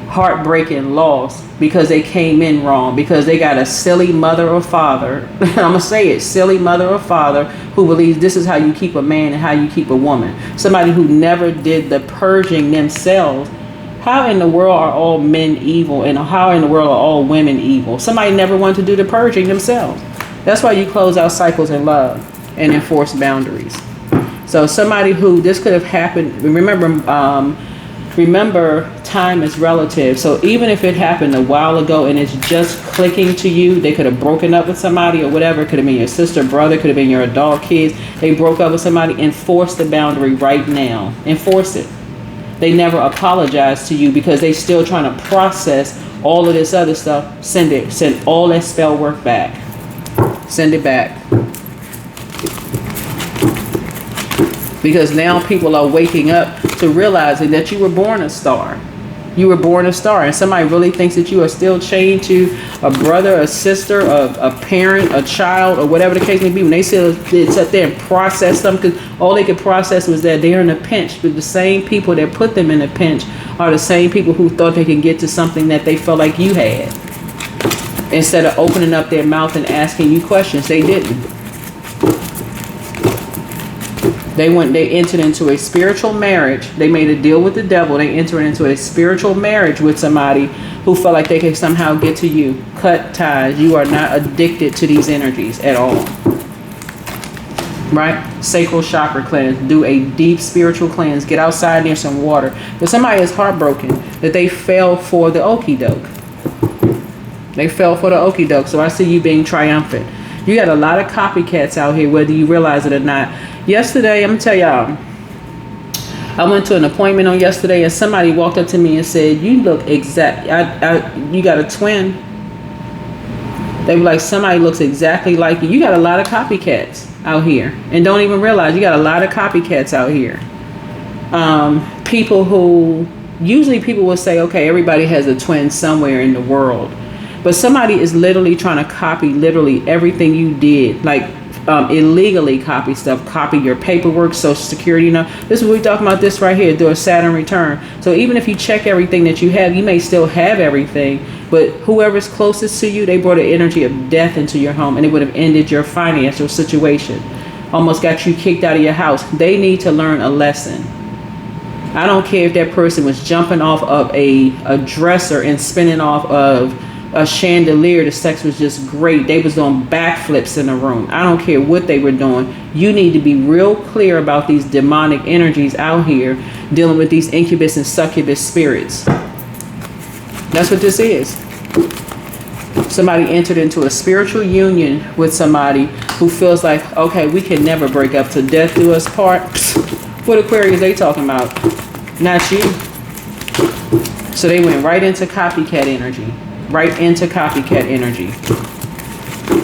heartbreaking loss because they came in wrong, because they got a silly mother or father. I'm going to say it, silly mother or father who believes this is how you keep a man and how you keep a woman. Somebody who never did the purging themselves. How in the world are all men evil, and how in the world are all women evil? Somebody never wanted to do the purging themselves. That's why you close out cycles in love and enforce boundaries. So somebody who, this could have happened, remember time is relative. So even if it happened a while ago and it's just clicking to you, they could have broken up with somebody or whatever. It could have been your sister, brother, could have been your adult kids. They broke up with somebody. Enforce the boundary right now. Enforce it. They never apologize to you because they still trying to process all of this other stuff. Send all that spell work back. Send it back. Because now people are waking up to realizing that you were born a star. You were born a star, and somebody really thinks that you are still chained to a brother, a sister, a parent, a child, or whatever the case may be. When they sit there and process them, because all they could process was that they're in a pinch. But the same people that put them in a pinch are the same people who thought they could get to something that they felt like you had. Instead of opening up their mouth and asking you questions, they didn't. They entered into a spiritual marriage. They made a deal with the devil. They entered into a spiritual marriage with somebody who felt like they could somehow get to you. Cut ties. You are not addicted to these energies at all. right? Sacral chakra cleanse. Do a deep spiritual cleanse. Get outside near some water. But somebody is heartbroken that they fell for the okie doke. They fell for the okie doke. So I see you being triumphant. You got a lot of copycats out here, whether you realize it or not. Yesterday, I'm going to tell y'all, I went to an appointment on yesterday and somebody walked up to me and said, you look exact. You got a twin. They were like, somebody looks exactly like you. You got a lot of copycats out here and don't even realize you got a lot of copycats out here. People who, usually people will say, okay, everybody has a twin somewhere in the world. But somebody is literally trying to copy literally everything you did. Like illegally copy stuff, copy your paperwork, social security. This is what we're talking about, this right here, do a Saturn return. So even if you check everything that you have, you may still have everything, but whoever's closest to you, they brought an energy of death into your home and it would have ended your financial situation. Almost got you kicked out of your house. They need to learn a lesson. I don't care if that person was jumping off of a dresser and spinning off of a chandelier. The sex was just great. They was doing backflips in the room. I don't care what they were doing. You need to be real clear about these demonic energies out here dealing with these incubus and succubus spirits. That's what this is. Somebody entered into a spiritual union with somebody who feels like, okay, we can never break up till death do us part. What Aquarius they talking about? Not you. So they went right into copycat energy. Right into copycat energy.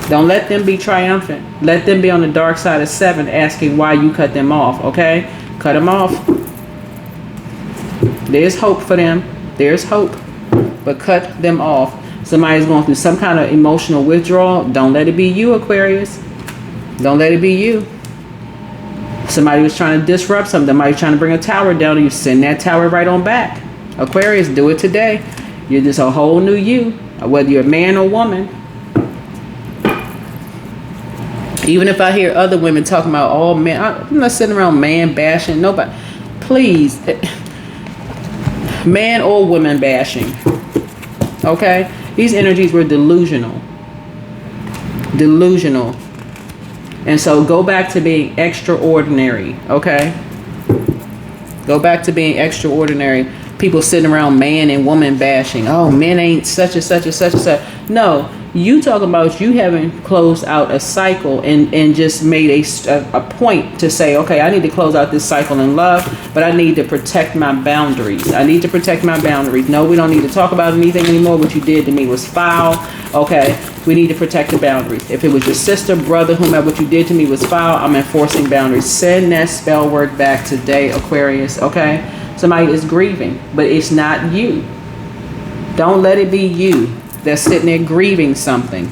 Don't let them be triumphant. Let them be on the dark side of 7 asking why you cut them off, okay? Cut them off. There's hope for them. There's hope. But cut them off. Somebody's going through some kind of emotional withdrawal. Don't let it be you, Aquarius. Don't let it be you. Somebody was trying to disrupt something. Somebody's trying to bring a tower down and you send that tower right on back. Aquarius, do it today. You're just a whole new you, whether you're a man or woman. Even if I hear other women talking about all men, I'm not sitting around man bashing nobody. Please, man or woman bashing. Okay? These energies were delusional. Delusional. And so go back to being extraordinary. Okay? Go back to being extraordinary. People sitting around man and woman bashing. Oh, men ain't such and such and such and such. No, you talking about you haven't closed out a cycle and just made a point to say, okay, I need to close out this cycle in love, but I need to protect my boundaries. I need to protect my boundaries. No, we don't need to talk about anything anymore. What you did to me was foul. Okay, we need to protect the boundaries. If it was your sister, brother, whomever, what you did to me was foul, I'm enforcing boundaries. Send that spell work back today, Aquarius, okay? Somebody is grieving, but it's not you. Don't let it be you that's sitting there grieving something.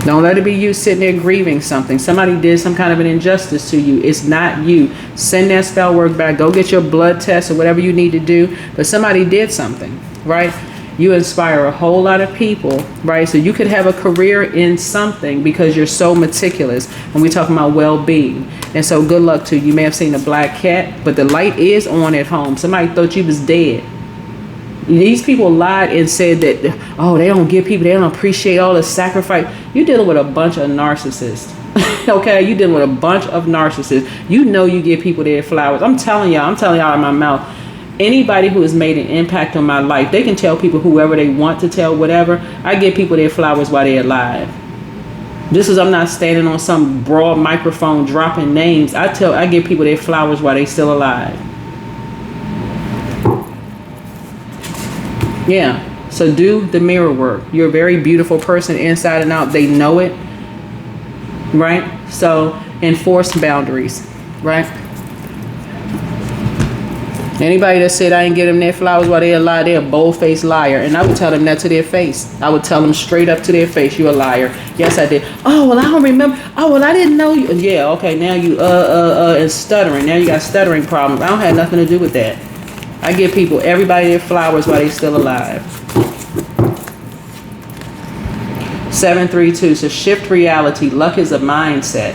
Don't let it be you sitting there grieving something. Somebody did some kind of an injustice to you. It's not you. Send that spell work back. Go get your blood test or whatever you need to do. But somebody did something, right? You inspire a whole lot of people, right? So you could have a career in something because you're so meticulous when we're talking about well-being. And so good luck to you. You may have seen a black cat, but the light is on at home. Somebody thought you was dead. These people lied and said that, oh, they don't give people, they don't appreciate all the sacrifice. You're dealing with a bunch of narcissists. Okay, you're dealing with a bunch of narcissists. You know you give people their flowers. I'm telling y'all in my mouth. Anybody who has made an impact on my life, they can tell people whoever they want to tell, whatever. I give people their flowers while they're alive. This is, I'm not standing on some broad microphone dropping names. I give people their flowers while they're still alive. Yeah. So do the mirror work. You're a very beautiful person inside and out. They know it. Right? So enforce boundaries. Right? Anybody that said I ain't get them their flowers while they're alive, they're a bold-faced liar. And I would tell them that to their face. I would tell them straight up to their face, you're a liar. Yes, I did. Oh, well, I don't remember. Oh, well, I didn't know you. Yeah, okay, now you, and stuttering. Now you got stuttering problems. I don't have nothing to do with that. I give people, everybody their flowers while they're still alive. 732, so shift reality. Luck is a mindset.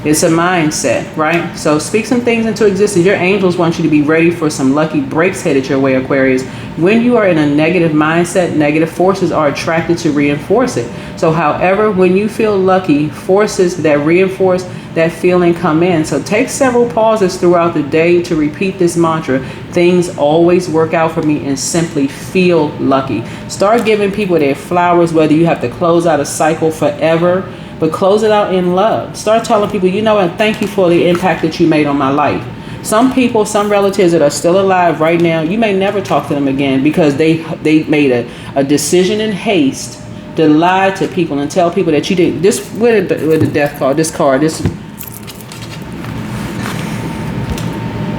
It's a mindset, right? So speak some things into existence. Your angels want you to be ready for some lucky breaks headed your way, Aquarius. When you are in a negative mindset, negative forces are attracted to reinforce it. So however, when you feel lucky, forces that reinforce that feeling come in. So take several pauses throughout the day to repeat this mantra. Things always work out for me, and simply feel lucky. Start giving people their flowers, whether you have to close out a cycle forever, but close it out in love. Start telling people, you know what, thank you for the impact that you made on my life. Some people, some relatives that are still alive right now, you may never talk to them again because they made a decision in haste to lie to people and tell people that you didn't. This with the death card, this card, this,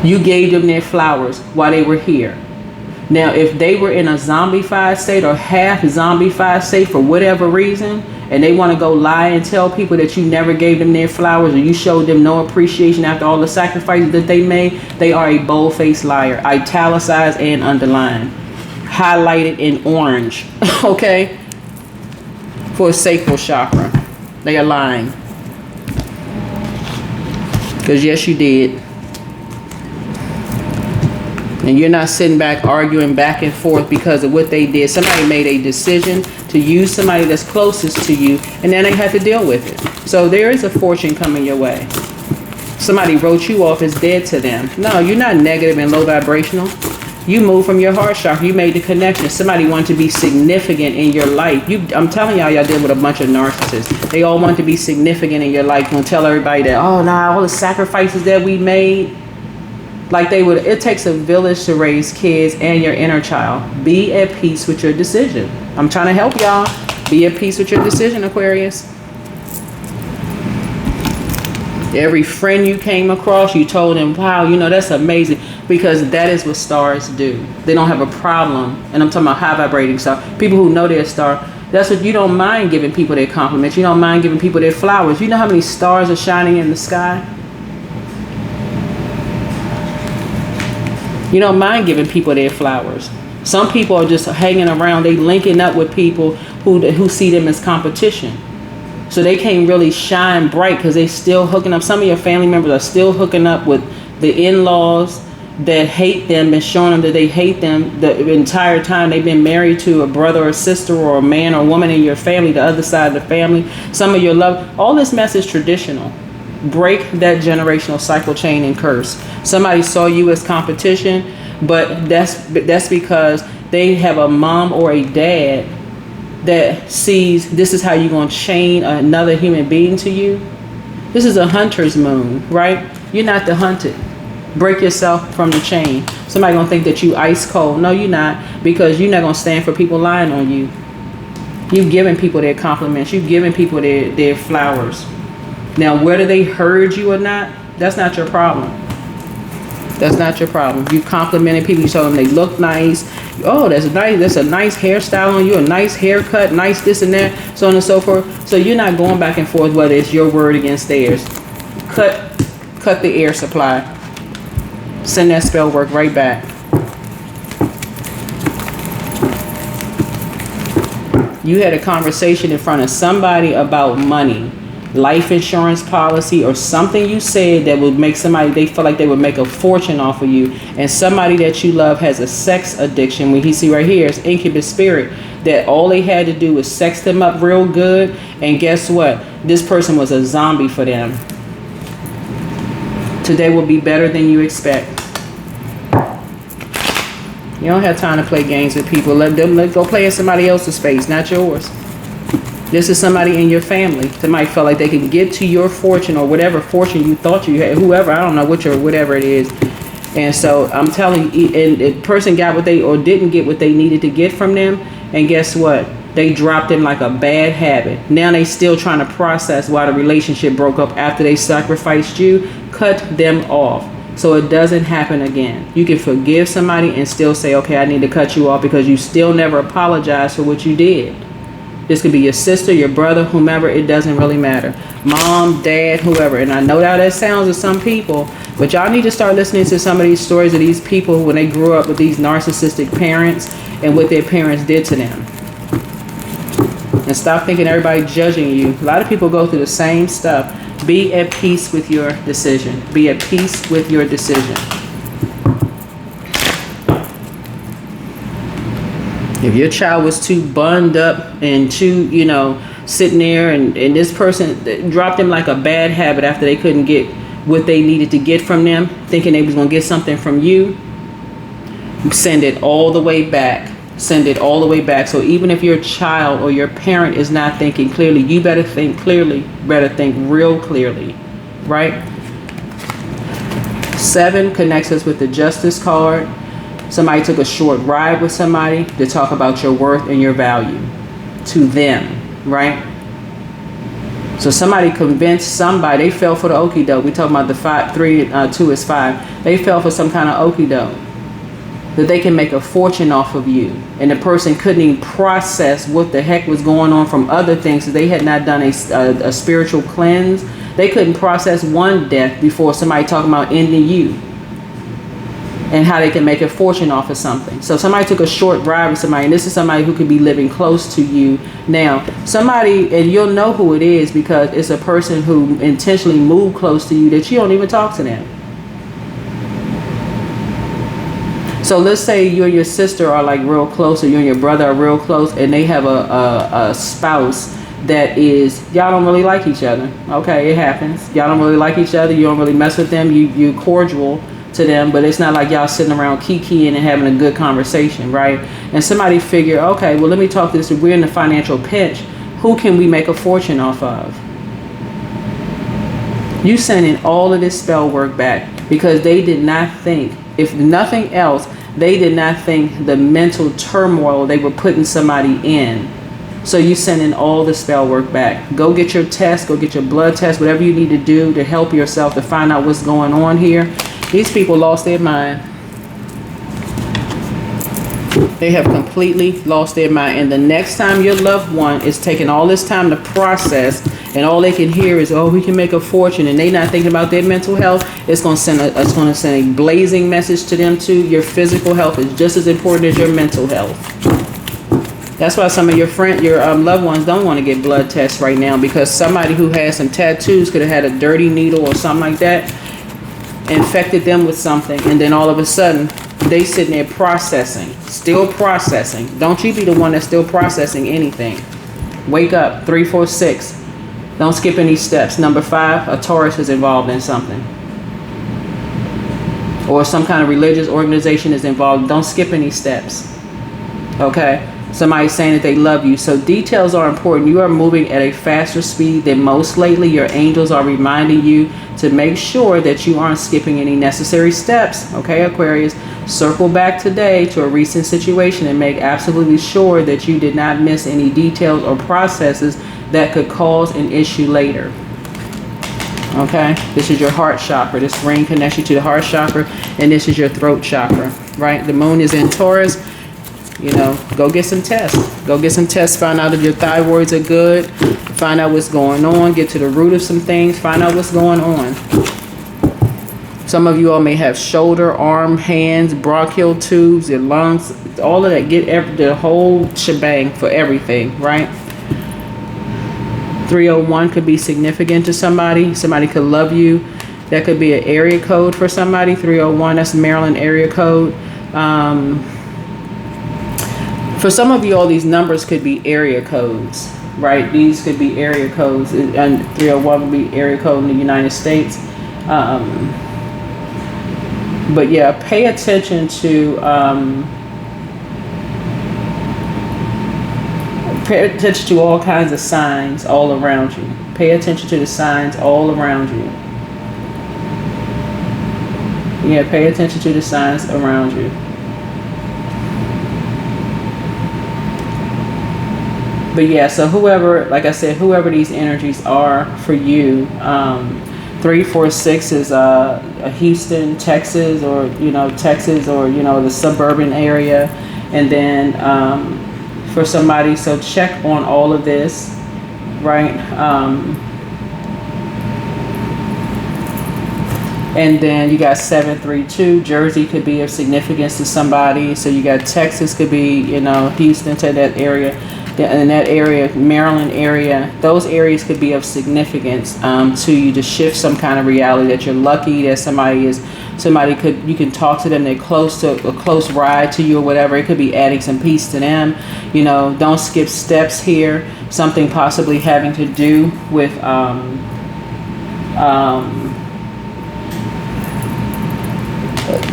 you gave them their flowers while they were here. Now, if they were in a zombified state or half zombified state for whatever reason, and they want to go lie and tell people that you never gave them their flowers or you showed them no appreciation after all the sacrifices that they made, they are a bold-faced liar. Italicized and underlined. Highlighted in orange. Okay? For a sacral chakra. They are lying. Because yes, you did. And you're not sitting back arguing back and forth because of what they did. Somebody made a decision to use somebody that's closest to you, and then they had to deal with it. So there is a fortune coming your way. Somebody wrote you off as dead to them. No, you're not negative and low vibrational. You moved from your heart chakra. You made the connection. Somebody wanted to be significant in your life. I'm telling y'all deal with a bunch of narcissists. They all want to be significant in your life. Gonna tell everybody that, oh, nah, all the sacrifices that we made. Like they would, it takes a village to raise kids and your inner child. Be at peace with your decision. I'm trying to help y'all. Be at peace with your decision, Aquarius. Every friend you came across, you told them, wow, you know, that's amazing. Because that is what stars do. They don't have a problem. And I'm talking about high vibrating stuff. People who know their star, that's what you don't mind giving people their compliments. You don't mind giving people their flowers. You know how many stars are shining in the sky? You don't mind giving people their flowers. Some people are just hanging around. They linking up with people who see them as competition. So they can't really shine bright because they still hooking up. Some of your family members are still hooking up with the in-laws that hate them and showing them that they hate them the entire time they've been married to a brother or sister or a man or woman in your family, the other side of the family. Some of your love. All this mess is traditional. Break that generational cycle chain and curse. Somebody saw you as competition, but that's because they have a mom or a dad that sees this is how you're going to chain another human being to you. This is a hunter's moon, right? You're not the hunted. Break yourself from the chain. Somebody going to think that you ice cold. No, you're not, because you're not going to stand for people lying on you. You've given people their compliments. You've given people their flowers. Now, whether they heard you or not, that's not your problem. That's not your problem. You complimented people. You told them they look nice. Oh, that's nice. That's a nice hairstyle on you. A nice haircut. Nice this and that. So on and so forth. So you're not going back and forth whether it's your word against theirs. Cut the air supply. Send that spell work right back. You had a conversation in front of somebody about money. Life insurance policy or something you said that would make somebody, they feel like they would make a fortune off of you, and somebody that you love has a sex addiction. When he see right here, it's incubus spirit, that all they had to do was sex them up real good, and guess what, this person was a zombie for them. Today will be better than you expect. You don't have time to play games with people. Let go play in somebody else's space, not yours. This is somebody in your family that might feel like they can get to your fortune or whatever fortune you thought you had, whoever, I don't know, whatever it is. And so I'm telling you, and the person got what they or didn't get what they needed to get from them. And guess what? They dropped them like a bad habit. Now they still trying to process why the relationship broke up after they sacrificed you. Cut them off so it doesn't happen again. You can forgive somebody and still say, okay, I need to cut you off because you still never apologized for what you did. This could be your sister, your brother, whomever. It doesn't really matter. Mom, dad, whoever. And I know how that sounds to some people, but y'all need to start listening to some of these stories of these people when they grew up with these narcissistic parents and what their parents did to them. And stop thinking everybody judging you. A lot of people go through the same stuff. Be at peace with your decision. Be at peace with your decision. If your child was too bundled up and too, sitting there and this person dropped them like a bad habit after they couldn't get what they needed to get from them, thinking they was going to get something from you, send it all the way back. Send it all the way back. So even if your child or your parent is not thinking clearly, you better think clearly, better think real clearly, right? 7 connects us with the Justice card. Somebody took a short ride with somebody to talk about your worth and your value to them, right? So somebody convinced somebody, they fell for the okie doke. We talking about the 5, 3, 2 is 5. They fell for some kind of okie doke that they can make a fortune off of you. And the person couldn't even process what the heck was going on from other things. So they had not done a spiritual cleanse. They couldn't process one death before somebody talking about ending you and how they can make a fortune off of something. So somebody took a short ride with somebody, and this is somebody who could be living close to you now. Somebody, and you'll know who it is because it's a person who intentionally moved close to you that you don't even talk to them. So let's say you and your sister are like real close, or you and your brother are real close, and they have a spouse that is, y'all don't really like each other. Okay, it happens. Y'all don't really like each other. You don't really mess with them. You're cordial to them, but it's not like y'all sitting around kikiing and having a good conversation, right? And somebody figure, okay, well, let me talk this. If we're in a financial pinch, who can we make a fortune off of? You sending all of this spell work back because they did not think, if nothing else, they did not think the mental turmoil they were putting somebody in. So you sending all the spell work back. Go get your test, go get your blood test, whatever you need to do to help yourself to find out what's going on here. These people lost their mind. They have completely lost their mind. And the next time your loved one is taking all this time to process, and all they can hear is, oh, we can make a fortune, and they not thinking about their mental health, it's going to send a blazing message to them too. Your physical health is just as important as your mental health. That's why some of your loved ones don't want to get blood tests right now, because somebody who has some tattoos could have had a dirty needle or something like that, infected them with something, and then all of a sudden they sitting there processing, still processing. Don't you be the one that's still processing anything. Wake up. 3, 4, 6. Don't skip any steps. Number 5, a Taurus is involved in something, or some kind of religious organization is involved. Don't skip any steps. Okay? Somebody's saying that they love you. So details are important. You are moving at a faster speed than most lately. Your angels are reminding you to make sure that you aren't skipping any necessary steps. Okay, Aquarius? Circle back today to a recent situation and make absolutely sure that you did not miss any details or processes that could cause an issue later. Okay, this is your heart chakra. This ring connects you to the heart chakra, and this is your throat chakra, right? The moon is in Taurus. Go get some tests. Go get some tests. Find out if your thyroids are good. Find out what's going on. Get to the root of some things. Find out what's going on. Some of you all may have shoulder, arm, hands, bronchial tubes, your lungs, all of that. Get the whole shebang for everything, right? 301 could be significant to somebody. Somebody could love you. That could be an area code for somebody. 301, that's Maryland area code. For some of you, all these numbers could be area codes, right? These could be area codes, and 301 would be area code in the United States. But yeah, pay attention to all kinds of signs all around you. Pay attention to the signs all around you. Yeah, pay attention to the signs around you. But yeah, so whoever, like I said, whoever these energies are for you, 3, 4, 6 is Houston, Texas, or Texas, or the suburban area, and then for somebody, so check on all of this, right? And then you got 732. Jersey could be of significance to somebody. So you got Texas could be, Houston to that area. in that area, Maryland area, those areas could be of significance to you, to shift some kind of reality, that you're lucky that you can talk to them, they're close to a close ride to you or whatever. It could be adding some peace to them. You know, don't skip steps here. Something possibly having to do with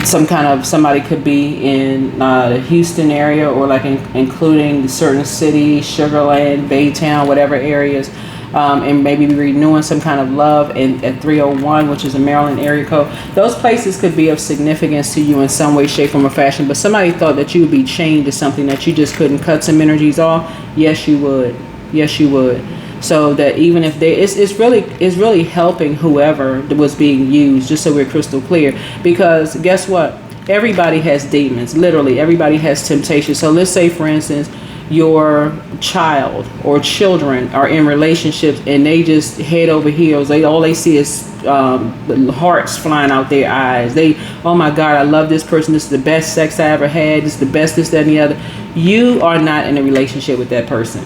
somebody could be in the Houston area, or like including certain cities, Sugarland, Baytown, whatever areas, and maybe renewing some kind of love at 301, which is a Maryland area code. Those places could be of significance to you in some way, shape, form, or fashion. But somebody thought that you would be chained to something, that you just couldn't cut some energies off. Yes, you would. Yes, you would. So that even if it's really helping whoever was being used, just so we're crystal clear. Because guess what? Everybody has demons. Literally, everybody has temptation. So let's say, for instance, your child or children are in relationships and they just head over heels. All they see is hearts flying out their eyes. Oh my God, I love this person. This is the best sex I ever had. This is the best, this, that, and the other. You are not in a relationship with that person.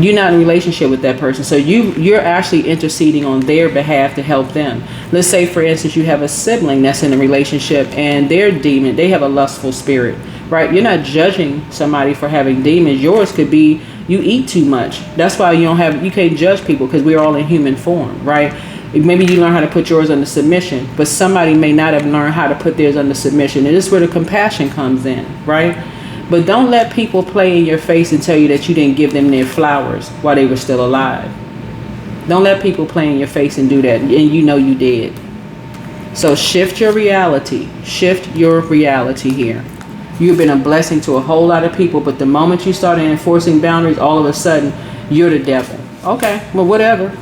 You're not in a relationship with that person. So you're actually interceding on their behalf to help them. Let's say, for instance, you have a sibling that's in a relationship and their demon, they have a lustful spirit, right? You're not judging somebody for having demons. Yours could be you eat too much. That's why you can't judge people, because we're all in human form, right? Maybe you learn how to put yours under submission, but somebody may not have learned how to put theirs under submission. And this is where the compassion comes in, right? But don't let people play in your face and tell you that you didn't give them their flowers while they were still alive. Don't let people play in your face and do that, and you know you did. So shift your reality. Shift your reality here. You've been a blessing to a whole lot of people, but the moment you started enforcing boundaries, all of a sudden, you're the devil. Okay, well, whatever.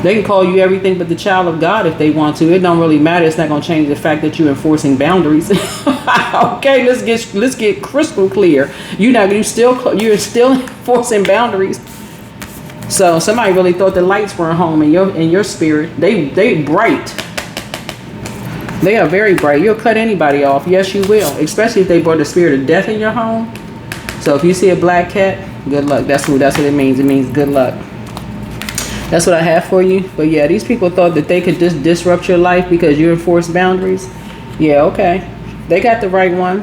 They can call you everything but the child of God if they want to. It don't really matter. It's not going to change the fact that you're enforcing boundaries. Okay, let's get crystal clear. You're still enforcing boundaries. So somebody really thought the lights were home in your spirit. They bright. They are very bright. You'll cut anybody off. Yes, you will. Especially if they brought the spirit of death in your home. So if you see a black cat, good luck. That's what it means. It means good luck. That's what I have for you. But yeah, these people thought that they could just disrupt your life because you enforce boundaries. Yeah, okay. They got the right one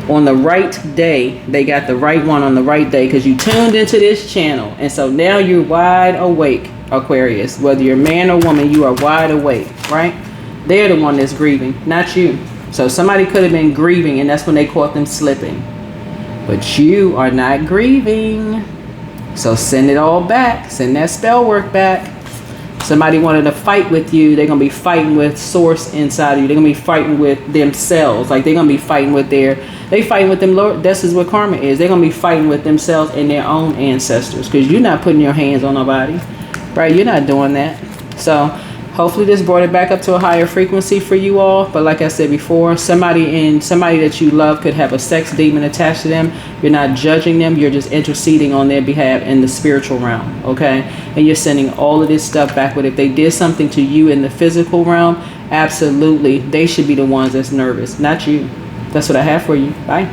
on the right day. They got the right one on the right day because you tuned into this channel. And so now you're wide awake, Aquarius. Whether you're man or woman, you are wide awake, right? They're the one that's grieving, not you. So somebody could have been grieving, and that's when they caught them slipping. But you are not grieving. So send it all back. Send that spell work back. Somebody wanted to fight with you. They're going to be fighting with source inside of you. They're going to be fighting with themselves. Like they're going to be fighting with they fighting with them. Lord, this is what karma is. They're going to be fighting with themselves and their own ancestors, because you're not putting your hands on nobody, right? You're not doing that. So hopefully this brought it back up to a higher frequency for you all. But like I said before, somebody that you love could have a sex demon attached to them. You're not judging them. You're just interceding on their behalf in the spiritual realm, okay? And you're sending all of this stuff back. But if they did something to you in the physical realm, absolutely, they should be the ones that's nervous, not you. That's what I have for you. Bye.